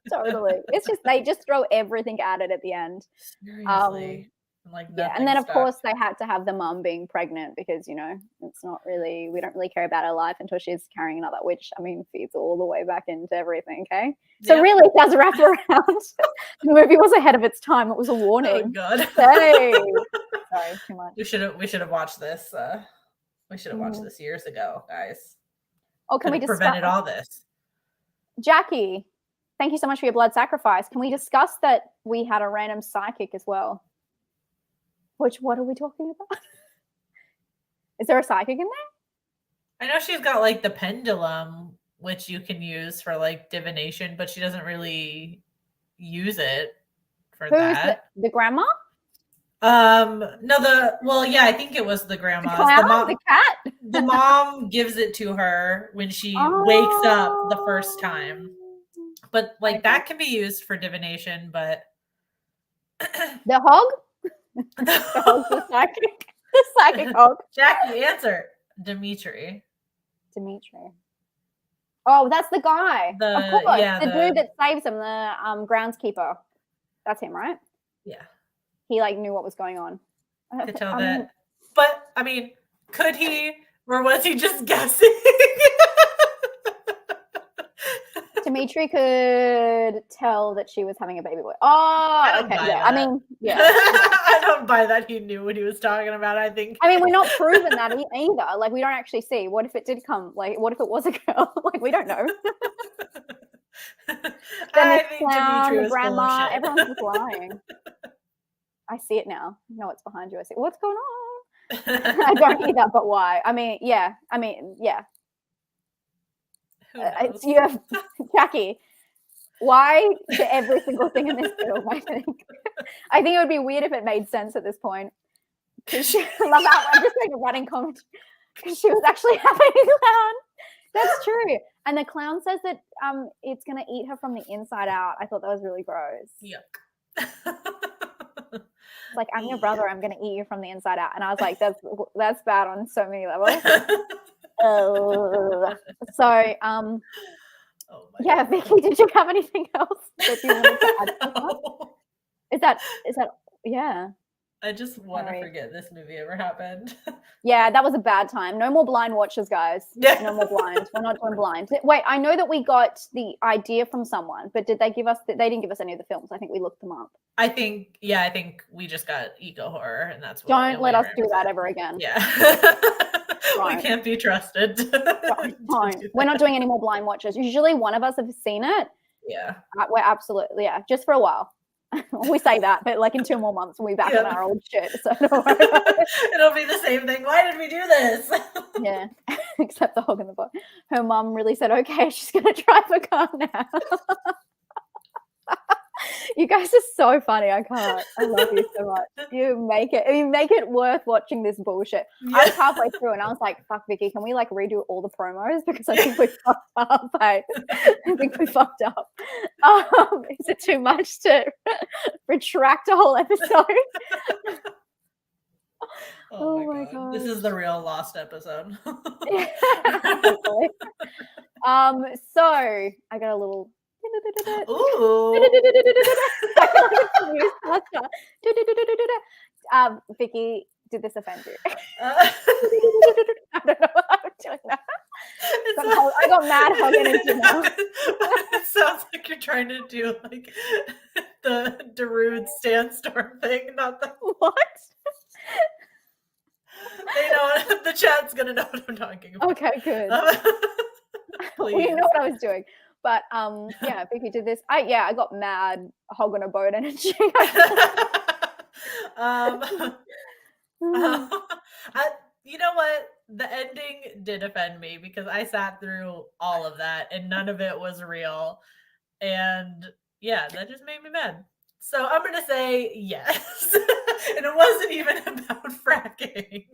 It's just they just throw everything at it at the end. Seriously. And then of course they had to have the mum being pregnant because it's not really, we don't really care about her life until she's carrying another, which feeds all the way back into everything. Okay, so really it does wrap around. The movie was ahead of its time. It was a warning. Oh God. Hey. Sorry, too much. We should have watched this. We should have watched this years ago, guys. Oh, can we discuss prevented all this? Jackie, thank you so much for your blood sacrifice. Can we discuss that we had a random psychic as well? What are we talking about? Is there a psychic in there? I know she's got like the pendulum, which you can use for like divination, but she doesn't really use it for that. The grandma? No, I think it was the grandma. The clown? The cat? The mom gives it to her when she wakes up the first time. But that can be used for divination, but the hog? The hog's the psychic. The psychic hog. Jackie, answer. Dimitri. Oh, that's the guy. Of course. The dude that saves him, the groundskeeper. That's him, right? Yeah. He knew what was going on. Could tell that. But could he, or was he just guessing? Dimitri could tell that she was having a baby boy. Oh, okay. Yeah. I don't buy that he knew what he was talking about. I think. We're not proven that either. We don't actually see. What if it did come? What if it was a girl? We don't know. Then the clown, the grandma, everyone's just lying. I see it now. I know it's behind you. I see what's going on. I don't either, but why? Yeah. It's you have Jackie. Why to every single thing in this film? I think it would be weird if it made sense at this point. Because I love that. I'm just making a running comment. Because she was actually having a clown. That's true. And the clown says that it's gonna eat her from the inside out. I thought that was really gross. Yuck. It's I'm your brother. I'm gonna eat you from the inside out. And I was like, that's bad on so many levels. So yeah, Vicky, did you have anything else that you wanted to add to that? Is that yeah? I just want to forget this movie ever happened. Yeah, that was a bad time. No more blind watches, guys. Yeah. No more blind. We're not doing blind. Wait, I know that we got the idea from someone, but did they give us? They didn't give us any of the films. I think we looked them up. I think we just got eco horror, and that's don't let us do that ever again. Yeah. We can't be trusted. Don't. We're not doing any more blind watches. Usually one of us have seen it. Yeah. We're absolutely, just for a while. We say that, but like in 2 more months, we'll be back on our old shit. So don't worry about it. It'll be the same thing. Why did we do this? Yeah, except the hog in the boat. Her mum really said, okay, she's going to drive a car now. You guys are so funny. I can't. I love you so much. You make it worth watching this bullshit. Yeah. I was halfway through and I was like, fuck, Vicky, can we like redo all the promos? Because I think we fucked up. I think we fucked up. Is it too much to retract a whole episode? Oh my God. This is the real lost episode. So I got a little... Ooh. Vicky, did this offend you? I don't know what I'm doing now. I got mad hugging into now. It sounds like you're trying to do like the Darude Sandstorm thing, not the what? They know the chat's gonna know what I'm talking about. Okay, good. Please. We know what I was doing. But yeah, Vicky did this. I got mad hog on a boat energy. You know what? The ending did offend me because I sat through all of that and none of it was real. And yeah, that just made me mad. So I'm gonna say yes. And it wasn't even about fracking.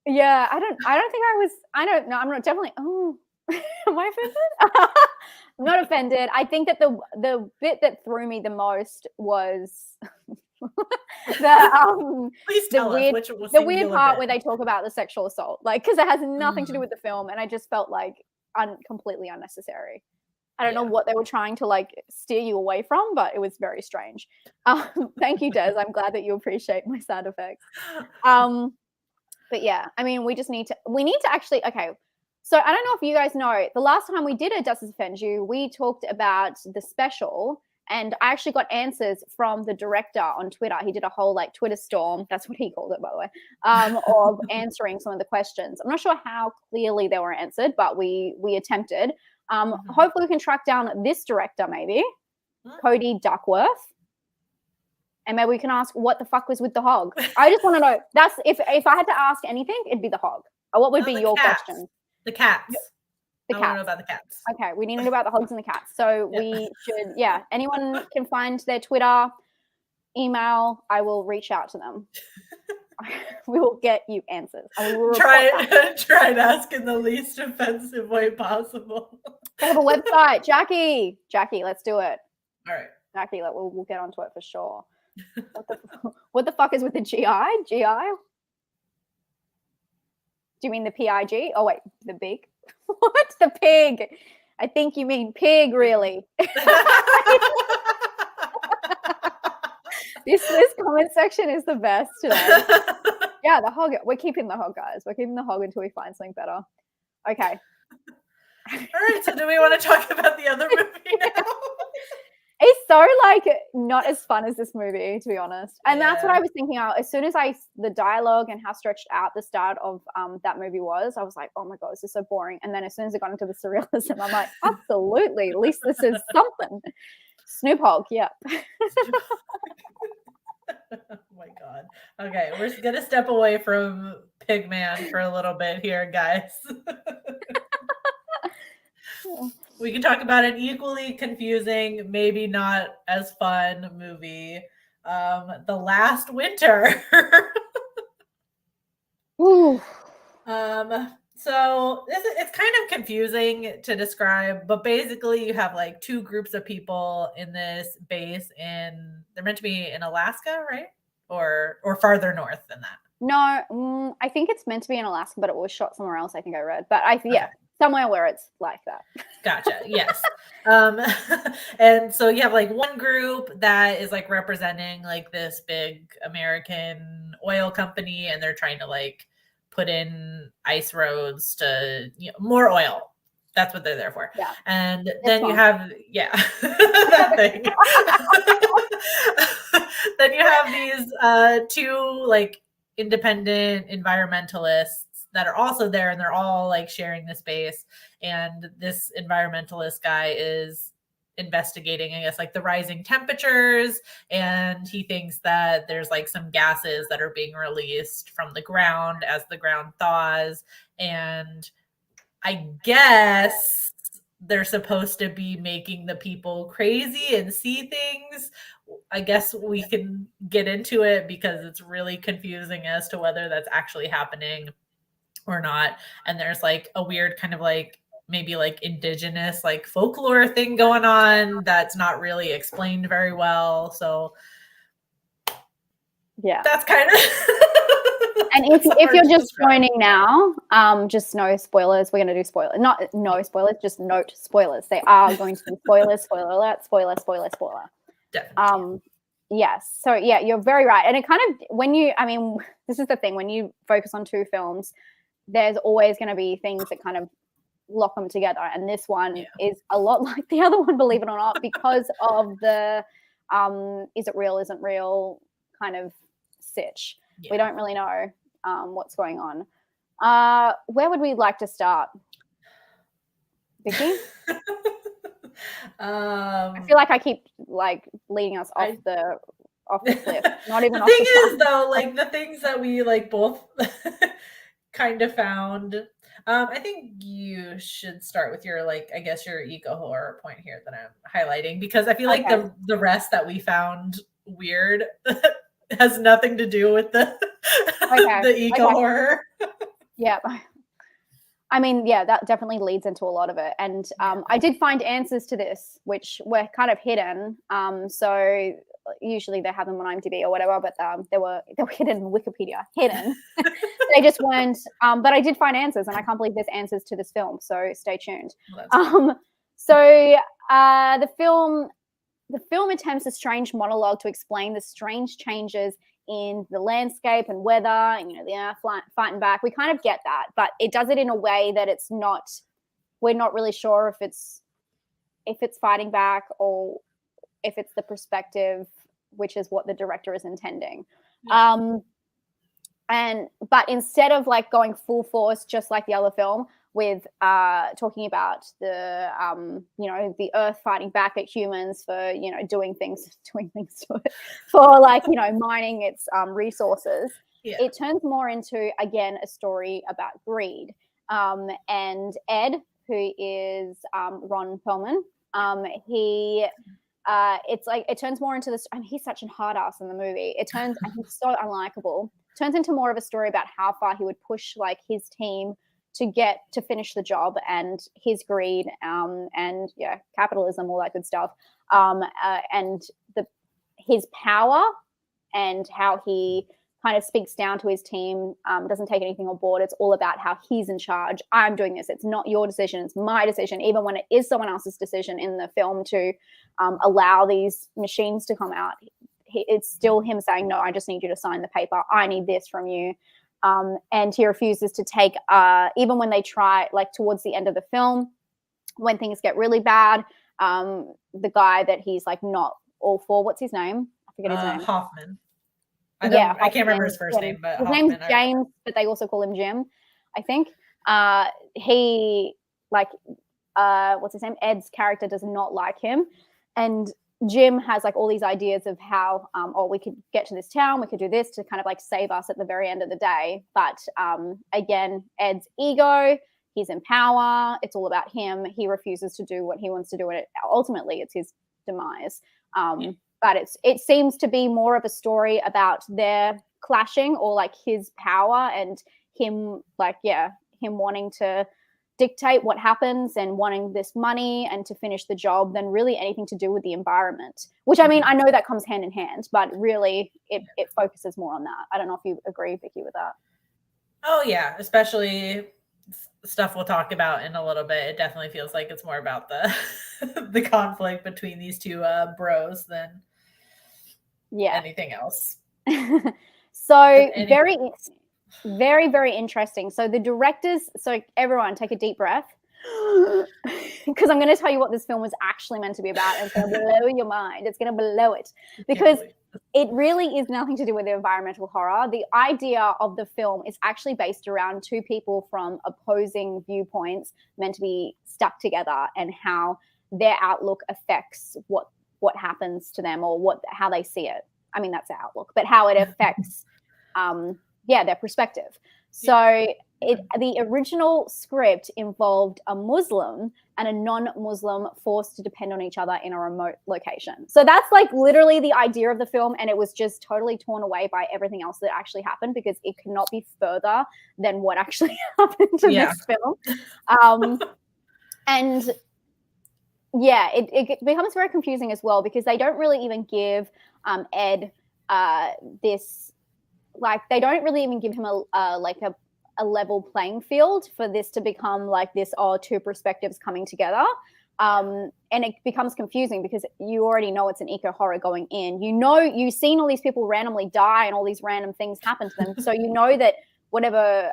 Yeah, I don't know. I'm not definitely am I offended? I'm not offended. I think that the bit that threw me the most was the weird part where they talk about the sexual assault, like because it has nothing to do with the film, and I just felt like completely unnecessary. I don't know what they were trying to like steer you away from, but it was very strange. Thank you, Des. I'm glad that you appreciate my sound effects. But yeah, I mean, we need to actually, okay. So I don't know if you guys know, the last time we did a Does This Offend You, we talked about the special, and I actually got answers from the director on Twitter. He did a whole like Twitter storm, that's what he called it, by the way, of answering some of the questions. I'm not sure how clearly they were answered, but we attempted. Hopefully we can track down this director, maybe, Cody Duckworth. And maybe we can ask what the fuck was with the hog. I just want to know. That's if I had to ask anything, it'd be the hog. What would be your question? The cats. The cats. I want to know about the cats. Okay, we need to know about the hogs and the cats. So we should, anyone can find their Twitter, email. I will reach out to them. We will get you answers. And we will try and ask in the least offensive way possible. They have a website, Jackie. Let's do it. All right, Jackie. We'll get onto it for sure. What the fuck is with the GI? GI? Do you mean the PIG? Oh wait, the big. What? The pig? I think you mean pig, really. This comment section is the best today. Yeah, the hog. We're keeping the hog, guys. We're keeping the hog until we find something better. Okay. All right. So, do we want to talk about the other movie now? It's so like not as fun as this movie, to be honest. And that's what I was thinking of. As soon as the dialogue and how stretched out the start of that movie was, I was like, oh my God, this is so boring. And then as soon as it got into the surrealism, I'm like, absolutely. At least this is something. Snoop Hogg, yeah. Oh my God. Okay, we're going to step away from Pigman for a little bit here, guys. We can talk about an equally confusing, maybe not as fun movie, The Last Winter. Ooh. So it's kind of confusing to describe, but basically you have like two groups of people in this base they're meant to be in Alaska, right? Or farther north than that. No, I think it's meant to be in Alaska, but it was shot somewhere else, I think I read. But somewhere where it's like that. Gotcha. Yes. And so you have like one group that is like representing like this big American oil company, and they're trying to like put in ice roads to more oil. That's what they're there for. Yeah. And then you have that thing. Then you have these two like independent environmentalists that are also there, and they're all like sharing the space. And this environmentalist guy is investigating, I guess, like the rising temperatures, and he thinks that there's like some gases that are being released from the ground as the ground thaws, and I guess they're supposed to be making the people crazy and see things. I guess we can get into it because it's really confusing as to whether that's actually happening or not. And there's like a weird kind of like maybe like indigenous like folklore thing going on that's not really explained very well. So yeah, that's kind of and if you're just joining now, just no spoilers. We're going to do spoilers, not no spoilers, just note spoilers. They are going to be spoilers. Spoiler alert! Spoiler! Spoiler! Spoiler! Definitely. Yes. So yeah, you're very right. And it kind of this is the thing, when you focus on two films, there's always going to be things that kind of lock them together, and this one is a lot like the other one, believe it or not, because of the is it real, isn't real kind of sitch. We don't really know what's going on. Where would we like to start, Vicky? I feel like I keep like leading us off the cliff. Not even the off thing the is though, like the things that we like both kind of found. I think you should start with your like, I guess your eco horror point here that I'm highlighting, because I feel like the rest that we found weird has nothing to do with the the eco horror. Yeah. I mean, yeah, that definitely leads into a lot of it. And I did find answers to this, which were kind of hidden. So usually they have them on IMDb or whatever, but they were hidden in Wikipedia. Hidden. They just weren't. But I did find answers, and I can't believe there's answers to this film. So stay tuned. So the film attempts a strange monologue to explain the strange changes in the landscape and weather, and the earth fighting back. We kind of get that, but it does it in a way that we're not really sure if it's fighting back or if it's the perspective, which is what the director is intending. But instead of like going full force, just like the other film, with talking about the the earth fighting back at humans for doing things to it, for like mining its resources, it turns more into, again, a story about greed. And Ed, who is Ron Perlman, it's like it turns more into this. I mean, he's such a hard ass in the movie. And he's so unlikable. Turns into more of a story about how far he would push like his team to finish the job, and his greed, and capitalism, all that good stuff, and his power, and how he kind of speaks down to his team, doesn't take anything on board. It's all about how he's in charge. I'm doing this. It's not your decision. It's my decision. Even when it is someone else's decision in the film to allow these machines to come out, it's still him saying, no, I just need you to sign the paper. I need this from you. And he refuses to take, even when they try, like towards the end of the film, when things get really bad, the guy that he's like not all for, what's his name? I forget his name. Hoffman. I can't remember his first name, but his Hoffman, name's James, but they also call him Jim, I think. He what's his name? Ed's character does not like him, and Jim has like all these ideas of how, we could get to this town, we could do this to kind of like save us at the very end of the day. But again, Ed's ego, he's in power. It's all about him. He refuses to do what he wants to do, and ultimately it's his demise. But it seems to be more of a story about their clashing, or like his power and him, him wanting to dictate what happens and wanting this money and to finish the job, than really anything to do with the environment, which, I mean, I know that comes hand in hand, but really it focuses more on that. I don't know if you agree, Vicky, with that. Oh yeah, especially stuff we'll talk about in a little bit. It definitely feels like it's more about the the conflict between these two bros than anything else. So very, very, very interesting. So the directors, so everyone take a deep breath, because I'm going to tell you what this film was actually meant to be about, and it's going to blow your mind. It's going to blow it, because it really is nothing to do with the environmental horror. The idea of the film is actually based around two people from opposing viewpoints meant to be stuck together, and how their outlook affects what happens to them, or how they see it. I mean, that's their outlook, but how it affects their perspective. So the original script involved a Muslim and a non-Muslim forced to depend on each other in a remote location. So that's like literally the idea of the film, and it was just totally torn away by everything else that actually happened, because it could not be further than what actually happened in this film. And yeah, it becomes very confusing as well, because they don't really even give Ed this, like, they don't really even give him a level playing field for this to become like this, two perspectives coming together. And it becomes confusing because you already know it's an eco horror going in. You know, you've seen all these people randomly die and all these random things happen to them. So you know that whatever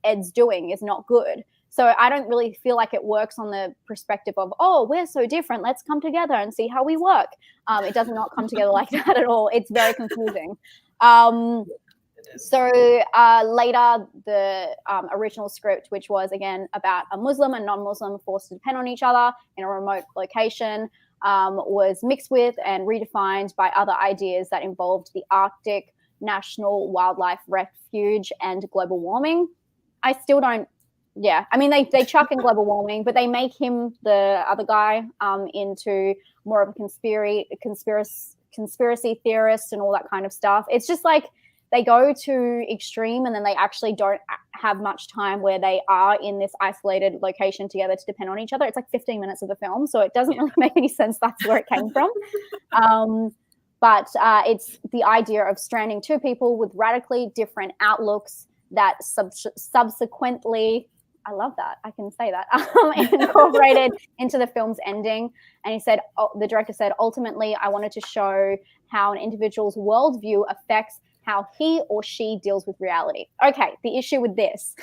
Ed's doing is not good. So I don't really feel like it works on the perspective of, we're so different, let's come together and see how we work. It does not come together like that at all. It's very confusing. So later, the original script, which was again about a Muslim and non-Muslim forced to depend on each other in a remote location, was mixed with and redefined by other ideas that involved the Arctic National Wildlife Refuge and global warming. I still don't. Yeah, I mean, they chuck in global warming, but they make him, the other guy, into more of a conspiracy theorist and all that kind of stuff. It's just like they go to extreme, and then they actually don't have much time where they are in this isolated location together to depend on each other. It's like 15 minutes of the film, so it doesn't really make any sense that's where it came from. But it's the idea of stranding two people with radically different outlooks that subsequently, I love that, I can say that, incorporated into the film's ending. And he said, the director said, ultimately, I wanted to show how an individual's worldview affects how he or she deals with reality. Okay, the issue with this,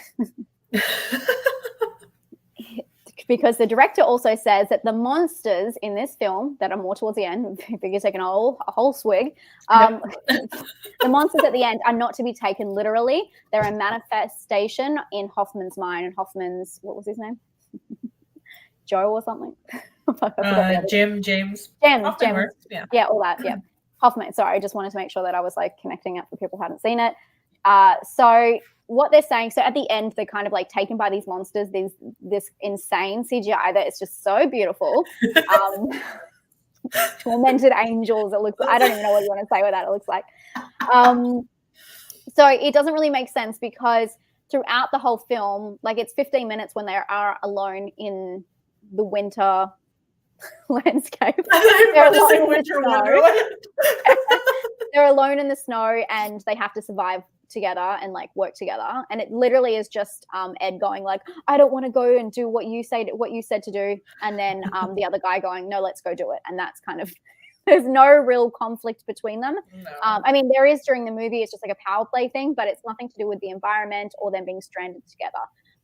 because the director also says that the monsters in this film that are more towards the end, if you're taking a whole swig, the monsters at the end are not to be taken literally. They're a manifestation in Hoffman's mind. And Hoffman's, what was his name? Joe or something? James. Yeah, all that, yeah. Hoffman, sorry, I just wanted to make sure that I was like connecting it for people who hadn't seen it. So what they're saying, so at the end, they're kind of like taken by these monsters, this insane CGI that is just so beautiful. Tormented angels, it looks, I don't even know what you want to say what that it looks like. So it doesn't really make sense, because throughout the whole film, like it's 15 minutes when they are alone in the winter landscape. They're alone in the snow, and they have to survive together and like work together. And it literally is just Ed going like, I don't want to go and do what you said to do, and then the other guy going, no, let's go do it. And that's kind of, there's no real conflict between them. No. I mean, there is during the movie, it's just like a power play thing, but it's nothing to do with the environment or them being stranded together.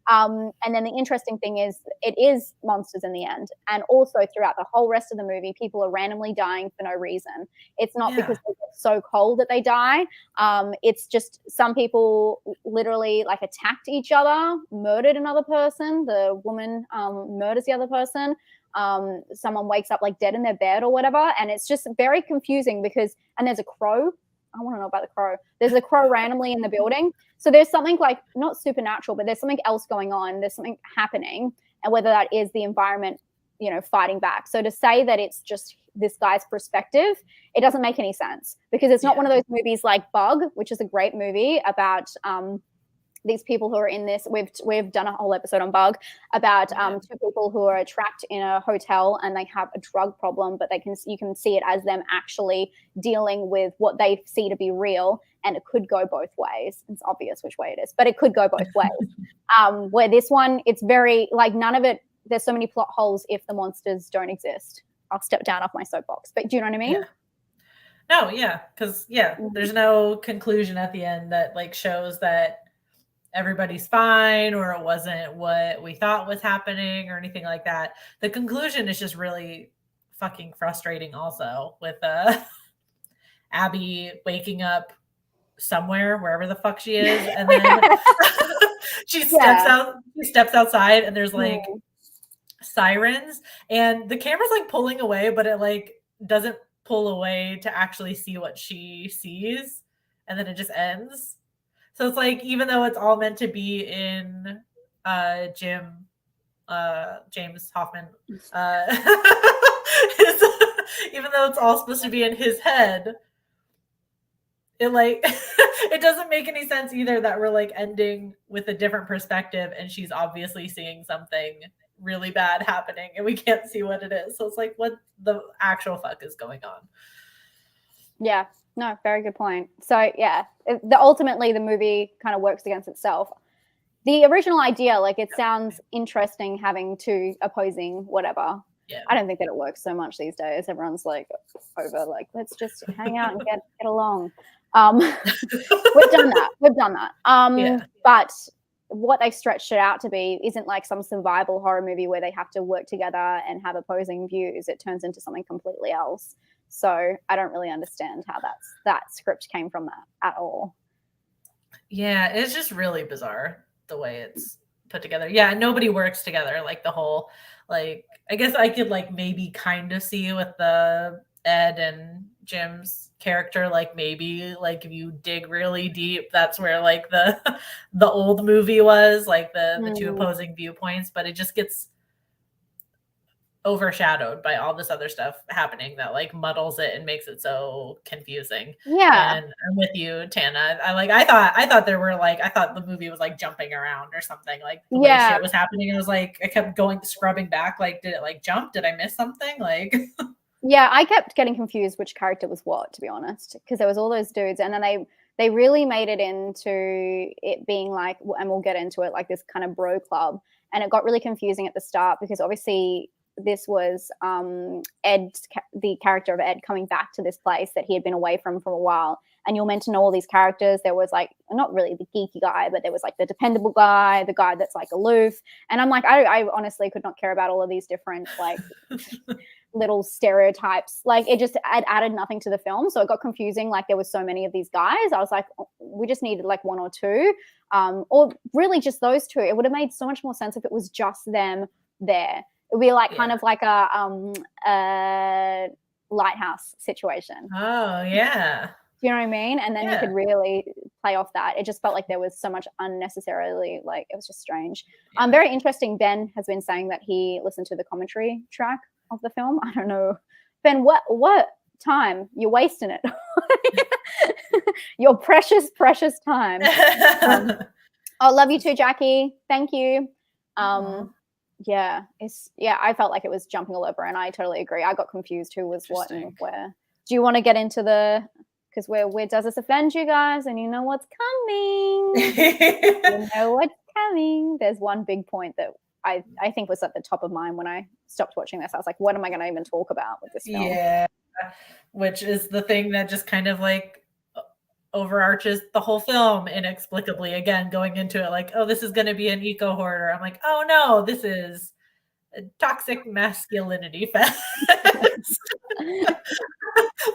And then the interesting thing is it is monsters in the end. And also throughout the whole rest of the movie, people are randomly dying for no reason. It's not because they get so cold that they die. It's just some people literally like attacked each other, murdered another person. The woman murders the other person. Someone wakes up like dead in their bed or whatever. And it's just very confusing because, and there's a crow. I want to know about the crow. There's a crow randomly in the building. So there's something like not supernatural, but there's something else going on. There's something happening. And whether that is the environment, fighting back. So to say that it's just this guy's perspective, it doesn't make any sense, because it's not one of those movies like Bug, which is a great movie about these people who are in this. We've done a whole episode on Bug about two people who are trapped in a hotel and they have a drug problem, but you can see it as them actually dealing with what they see to be real, and it could go both ways. It's obvious which way it is, but it could go both ways. Where this one, it's very like none of it. There's so many plot holes if the monsters don't exist. I'll step down off my soapbox, but do you know what I mean? Yeah. No, yeah, because there's no conclusion at the end that like shows that everybody's fine or it wasn't what we thought was happening or anything like that. The conclusion is just really fucking frustrating also with Abby waking up somewhere, wherever the fuck she is, and then she steps outside, and there's like sirens, and the camera's like pulling away, but it like doesn't pull away to actually see what she sees, and then it just ends. So it's like, even though it's all meant to be in James Hoffman, even though it's all supposed to be in his head, it like it doesn't make any sense either that we're like ending with a different perspective, and she's obviously seeing something really bad happening and we can't see what it is. So it's like, what the actual fuck is going on? Yeah, no, very good point. So yeah, ultimately the movie kind of works against itself. The original idea, like, it sounds interesting having two opposing whatever. Yeah. I don't think that it works so much these days. Everyone's like over, like, let's just hang out and get along. We've done that. But what they stretched it out to be isn't like some survival horror movie where they have to work together and have opposing views. It turns into something completely else. So I don't really understand how that script came from that at all. Yeah, it's just really bizarre the way it's put together. Yeah, nobody works together. Like the whole, like, I guess I could like maybe kind of see with the Ed and Jim's character, like maybe like if you dig really deep, that's where like the old movie was, like the two opposing viewpoints, but it just gets overshadowed by all this other stuff happening that like muddles it and makes it so confusing. Yeah. And I'm with you, Tana. I thought there were like, I thought the movie was like jumping around or something, like the way shit was happening. I was like, I kept scrubbing back, like, did it like jump? Did I miss something? Like yeah, I kept getting confused which character was what, to be honest, because there was all those dudes, and then they really made it into it being like, and we'll get into it, like this kind of bro club, and it got really confusing at the start because obviously this was Ed, the character of Ed, coming back to this place that he had been away from for a while. And you're meant to know all these characters. There was like, not really the geeky guy, but there was like the dependable guy, the guy that's like aloof. And I'm like, I honestly could not care about all of these different like little stereotypes. Like it just added nothing to the film. So it got confusing. Like there was so many of these guys. I was like, we just needed like one or two, or really just those two. It would have made so much more sense if it was just them there. It would be like kind of like a lighthouse situation. Oh, yeah. Do you know what I mean? And then you could really play off that. It just felt like there was so much unnecessarily, like, it was just strange. Yeah. Very interesting. Ben has been saying that he listened to the commentary track of the film. I don't know. Ben, what time? You're wasting it. Your precious, precious time. I love you too, Jackie. Thank you. Yeah, I felt like it was jumping all over, and I totally agree. I got confused who was what and where. Do you want to get into because where does this offend you guys? And you know what's coming. You know what's coming. There's one big point that I think was at the top of mind when I stopped watching this. I was like, what am I going to even talk about with this film? Yeah, which is the thing that just kind of like overarches the whole film inexplicably. Again, going into it like, oh, this is going to be an eco horror. I'm like, oh no, this is a toxic masculinity fest.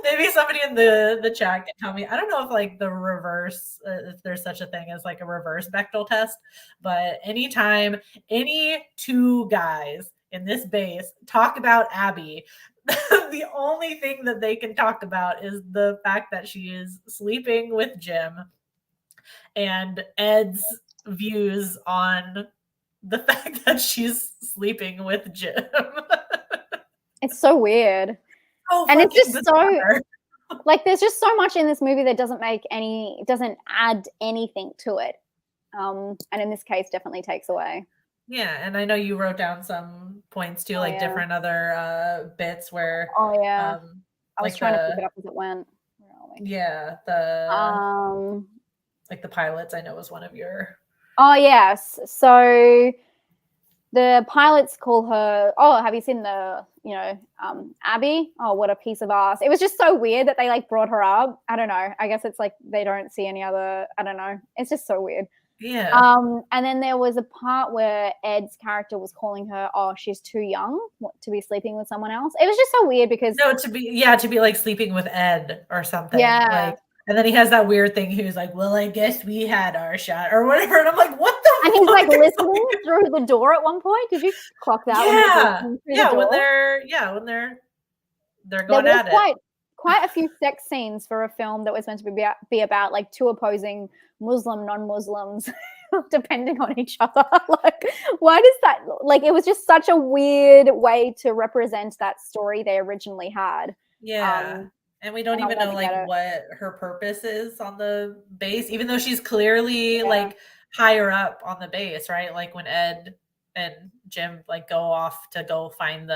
Maybe somebody in the chat can tell me. I don't know if like the reverse, if there's such a thing as like a reverse Bechdel test, but anytime any two guys in this base talk about Abby, the only thing that they can talk about is the fact that she is sleeping with Jim and Ed's views on the fact that she's sleeping with Jim. It's so weird. And it's just bizarre. So like there's just so much in this movie that doesn't add anything to it. And in this case definitely takes away. Yeah, and I know you wrote down some points too, like different other bits where I was trying to pick it up as it went. Where are we? Yeah, like the pilots I know was one of your. Oh yes. So the pilots call her, have you seen Abby? Oh, what a piece of ass. It was just so weird that they like brought her up. I don't know. I guess it's like they don't see any other, I don't know. It's just so weird. Yeah. And then there was a part where Ed's character was calling her, "Oh, she's too young to be sleeping with someone else." It was just so weird because No, to be like sleeping with Ed or something. Yeah. Like, and then he has that weird thing. He was like, "Well, I guess we had our shot," or whatever. And I'm like, "What the?" And he's like fuck? listening through the door at one point. Did you clock that? Yeah, When he was listening through yeah. the When door? they're There going was at it. quite a few sex scenes for a film that was meant to be about like two opposing Muslim non-Muslims depending on each other. Like, why does that, like, it was just such a weird way to represent that story they originally had. Yeah. And we don't and I'll even know never get like it. what her purpose is on the base, even though she's clearly Yeah. like higher up on the base, right? Like when Ed and Jim like go off to go find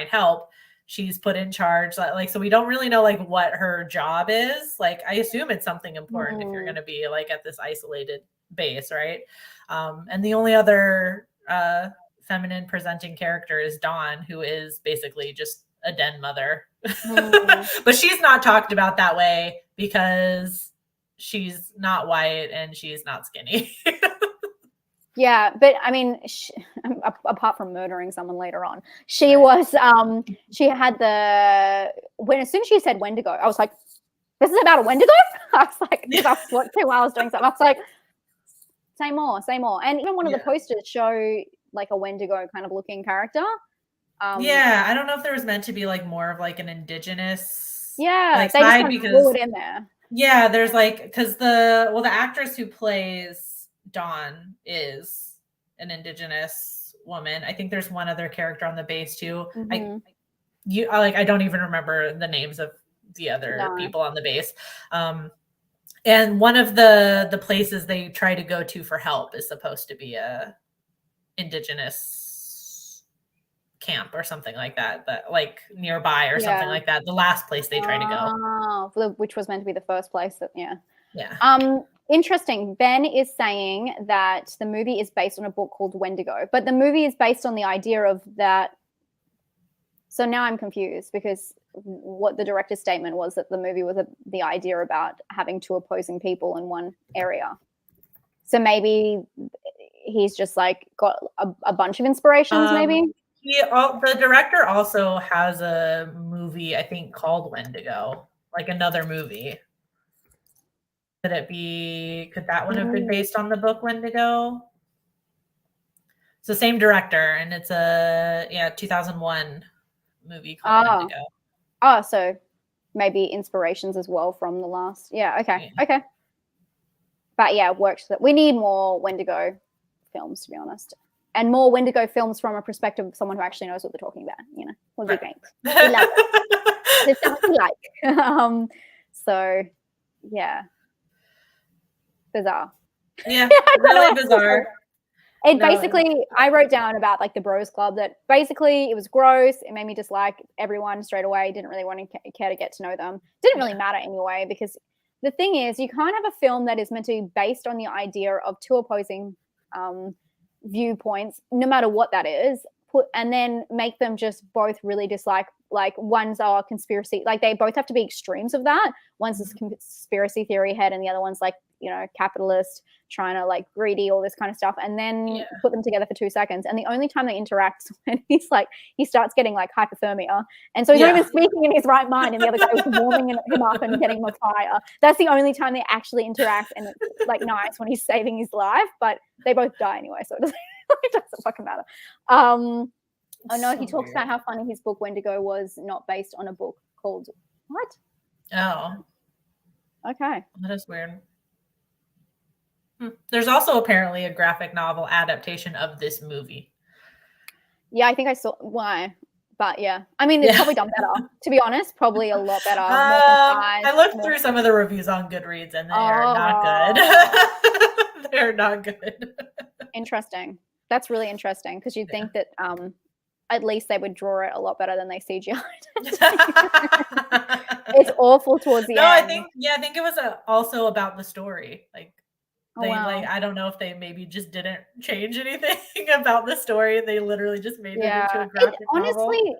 help, she's put in charge. Like, so we don't really know like what her job is. Like, I assume it's something important if you're going to be like at this isolated base, right? And the only other feminine presenting character is Dawn, who is basically just a den mother. But she's not talked about that way because she's not white and she's not skinny. Yeah, but I mean, apart from murdering someone later on, she was she had as soon as she said Wendigo, I was like, this is about a Wendigo? I was like, because I was watching while I was doing something. I was like, say more. And even one of the posters show like a Wendigo kind of looking character. Yeah, I don't know if there was meant to be like more of like an indigenous like they side, just because threw it in there. Yeah, there's like, because the actress who plays Dawn is an indigenous woman. I think there's one other character on the base too. I don't even remember the names of the other people on the base. And one of the places they try to go to for help is supposed to be a indigenous camp or something like that like nearby or something like that. The last place they try to go, which was meant to be the first place. Yeah. Interesting. Ben is saying that the movie is based on a book called Wendigo, but the movie is based on the idea of that. So now I'm confused because what the director's statement was that the movie was the idea about having two opposing people in one area. So maybe he's just like got a bunch of inspirations, maybe. The director also has a movie, I think, called Wendigo, like another movie. Could that one have been based on the book Wendigo? It's the same director, and it's a 2001 movie called Wendigo. Oh, so maybe inspirations as well from the last. Yeah, okay. But yeah, it works. We need more Wendigo films, to be honest. And more Wendigo films from a perspective of someone who actually knows what they're talking about, what do you think? We love it. It's something we like. So, yeah. Bizarre. Yeah, really bizarre. I wrote down about like the Bros Club that basically it was gross. It made me dislike everyone straight away. Didn't really want to care to get to know them. Didn't really matter anyway, because the thing is, you can't have a film that is meant to be based on the idea of two opposing viewpoints, no matter what that is, and then make them just both really dislike. Like, one's our conspiracy, like they both have to be extremes of that. One's this conspiracy theory head, and the other one's like, capitalist, trying to like greedy, all this kind of stuff, and then put them together for 2 seconds. And the only time they interact is when he starts getting like hypothermia, and so he's not even speaking in his right mind, and the other guy was warming him up and getting him a fire. That's the only time they actually interact, and it's like nice when he's saving his life, but they both die anyway, so it doesn't fucking matter. Oh no, he talks about how funny his book Wendigo was not based on a book called what? Oh. Okay. That is weird. There's also apparently a graphic novel adaptation of this movie. Yeah, I think I saw why. But yeah, I mean, it's probably done better, to be honest. Probably a lot better. I looked through some of the reviews on Goodreads, and they are not good. They're not good. Interesting. That's really interesting, because you'd think that at least they would draw it a lot better than they CGI'd. It's awful towards the end. I think it was also about the story. Like, I don't know if they maybe just didn't change anything about the story. They literally just made it into a graphic novel. Honestly,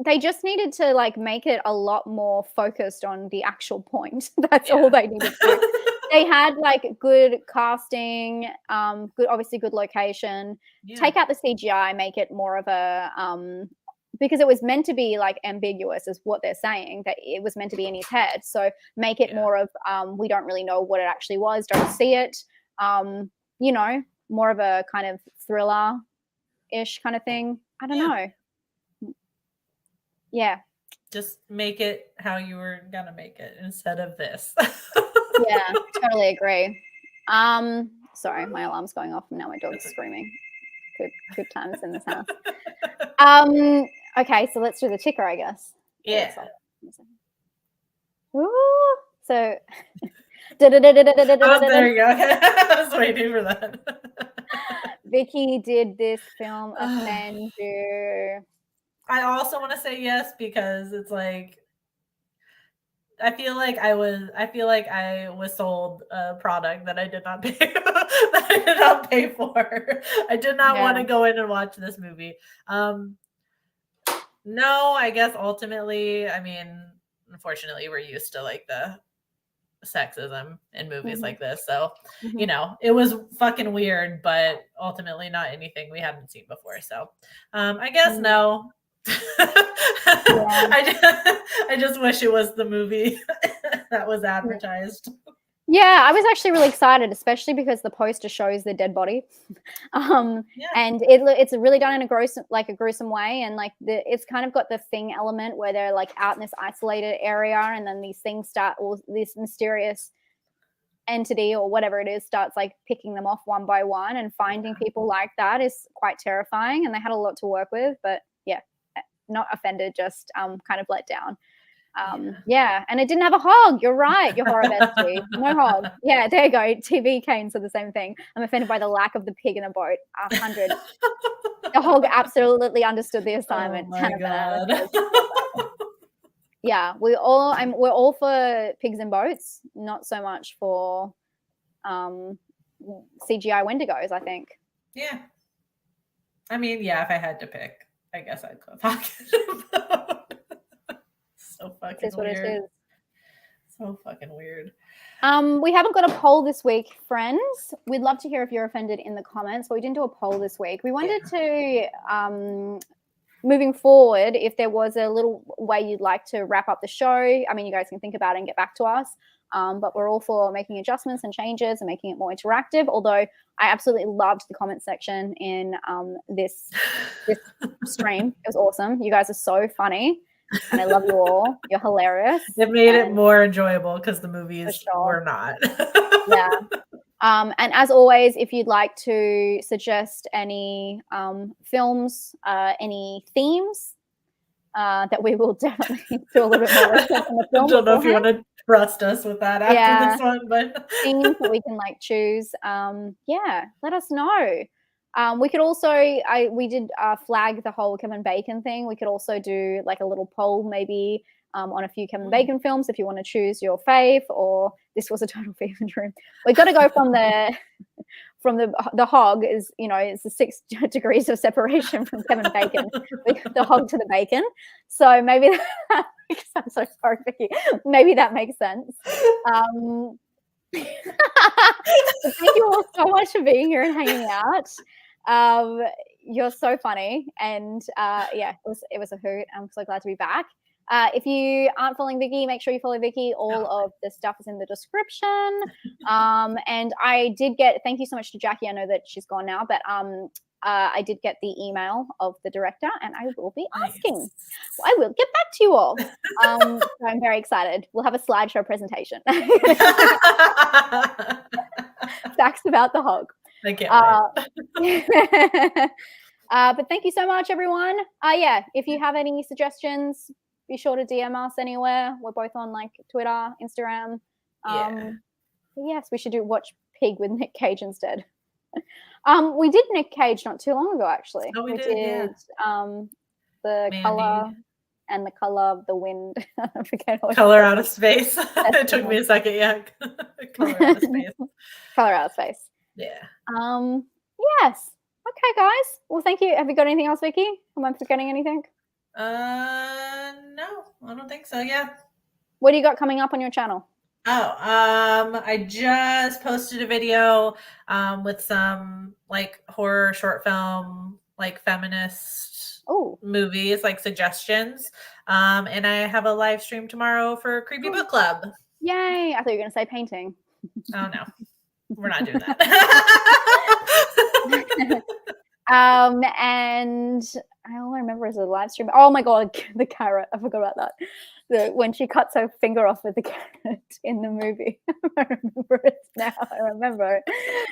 they just needed to like make it a lot more focused on the actual point. That's all they needed to do. They had like good casting, obviously good location. Yeah. Take out the CGI, make it more of a because it was meant to be like ambiguous is what they're saying, that it was meant to be in his head. So make it more of we don't really know what it actually was, don't see it. You know, more of a kind of thriller-ish kind of thing. I don't know. Yeah. Just make it how you were gonna make it instead of this. Yeah, totally agree. Sorry, my alarm's going off and now my dog's screaming. Good times in this house. Okay, so let's do the ticker, I guess. Yeah. Ooh, so There you go. I was waiting for that. Vicky did this film offend you. I also want to say yes because it's like I feel like I was sold a product that I did not pay that I did not pay for. I did not want to go in and watch this movie. No, I guess ultimately, I mean, unfortunately, we're used to like the sexism in movies like this. So, you know, it was fucking weird, but ultimately not anything we hadn't seen before. So, I guess no. I just wish it was the movie that was advertised. Yeah, I was actually really excited, especially because the poster shows the dead body, and it's really done in a gruesome way, and like it's kind of got the thing element where they're like out in this isolated area, and then these things start, or this mysterious entity or whatever it is starts like picking them off one by one, and finding people like that is quite terrifying. And they had a lot to work with, but yeah, not offended, just kind of let down. And it didn't have a hog. You're right. You're horror bestie. No hog. Yeah, there you go. TV Kane said the same thing. I'm offended by the lack of the pig in a boat. 100. The hog absolutely understood the assignment. Oh my God. Yeah, we're all for pigs in boats, not so much for CGI Wendigos, I think. Yeah. I mean, yeah, if I had to pick, I guess I'd go pocket. So fucking weird. It is. So fucking weird. We haven't got a poll this week, friends. We'd love to hear if you're offended in the comments, but we didn't do a poll this week. We wanted to, moving forward, if there was a little way you'd like to wrap up the show, I mean, you guys can think about it and get back to us. But we're all for making adjustments and changes and making it more interactive. Although I absolutely loved the comment section in this stream. It was awesome. You guys are so funny. And I love you all. You're hilarious. It made it more enjoyable because the movies were not. Yeah. And as always, if you'd like to suggest any films, any themes, that we will definitely do a little bit more research on the film. I don't know if you want to trust us with that after this one, but themes that we can like choose. Let us know. We could also, we did flag the whole Kevin Bacon thing. We could also do like a little poll maybe on a few Kevin Bacon films if you want to choose your fave, or this was a total fever dream. We've got to go from the hog is, you know, it's the 6 degrees of separation from Kevin Bacon, the hog to the bacon. So maybe that makes, I'm so sorry, Vicky. Maybe that makes sense. Thank you all so much for being here and hanging out. You're so funny, and it was a hoot. I'm so glad to be back. If you aren't following Vicky, make sure you follow Vicky. All of the stuff is in the description. And I did get, thank you so much to Jackie. I know that she's gone now, but I did get the email of the director, and I will be asking. Nice. I will get back to you all. So I'm very excited. We'll have a slideshow presentation. Facts about the hog. I can't wait. But thank you so much, everyone. If you have any suggestions, be sure to DM us anywhere. We're both on like Twitter, Instagram. Yes, we should watch Pig with Nick Cage instead. We did Nick Cage not too long ago, actually. Oh, we did the Mandy. Color and the color of the wind. I forget what Color Out of Space. It took me a second. Yeah. Color Out of Space. Color Out of Space. Yeah. Yes. Okay, guys. Well, thank you. Have you got anything else, Vicky? Am I forgetting anything? No, I don't think so. Yeah. What do you got coming up on your channel? I just posted a video with some like horror short film, like feminist movies, like suggestions. And I have a live stream tomorrow for Creepy Book Club. Yay! I thought you were going to say painting. Oh no, we're not doing that. And all I remember is a live stream. Oh my god, the carrot! I forgot about that. When she cuts her finger off with the carrot in the movie. I remember it now. I remember it.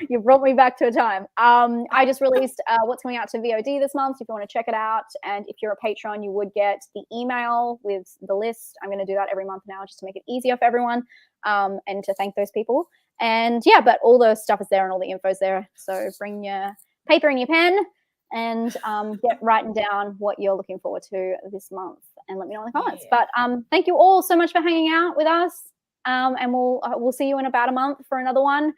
You brought me back to a time. I just released what's coming out to VOD this month. If you want to check it out, and if you're a patron, you would get the email with the list. I'm going to do that every month now, just to make it easier for everyone, and to thank those people. And yeah, but all the stuff is there and all the info's there. So bring your paper and your pen and get writing down what you're looking forward to this month, and let me know in the comments. But thank you all so much for hanging out with us, and we'll see you in about a month for another one.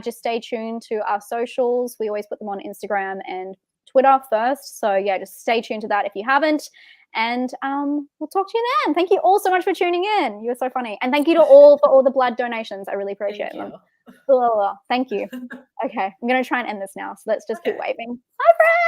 Just stay tuned to our socials. We always put them on Instagram and Twitter first, so yeah, just stay tuned to that if you haven't, and we'll talk to you then. Thank you all so much for tuning in. You're so funny, and thank you to all for all the blood donations. I really appreciate them. Thank you. Okay, I'm going to try and end this now. So let's just keep waving. Bye, friends.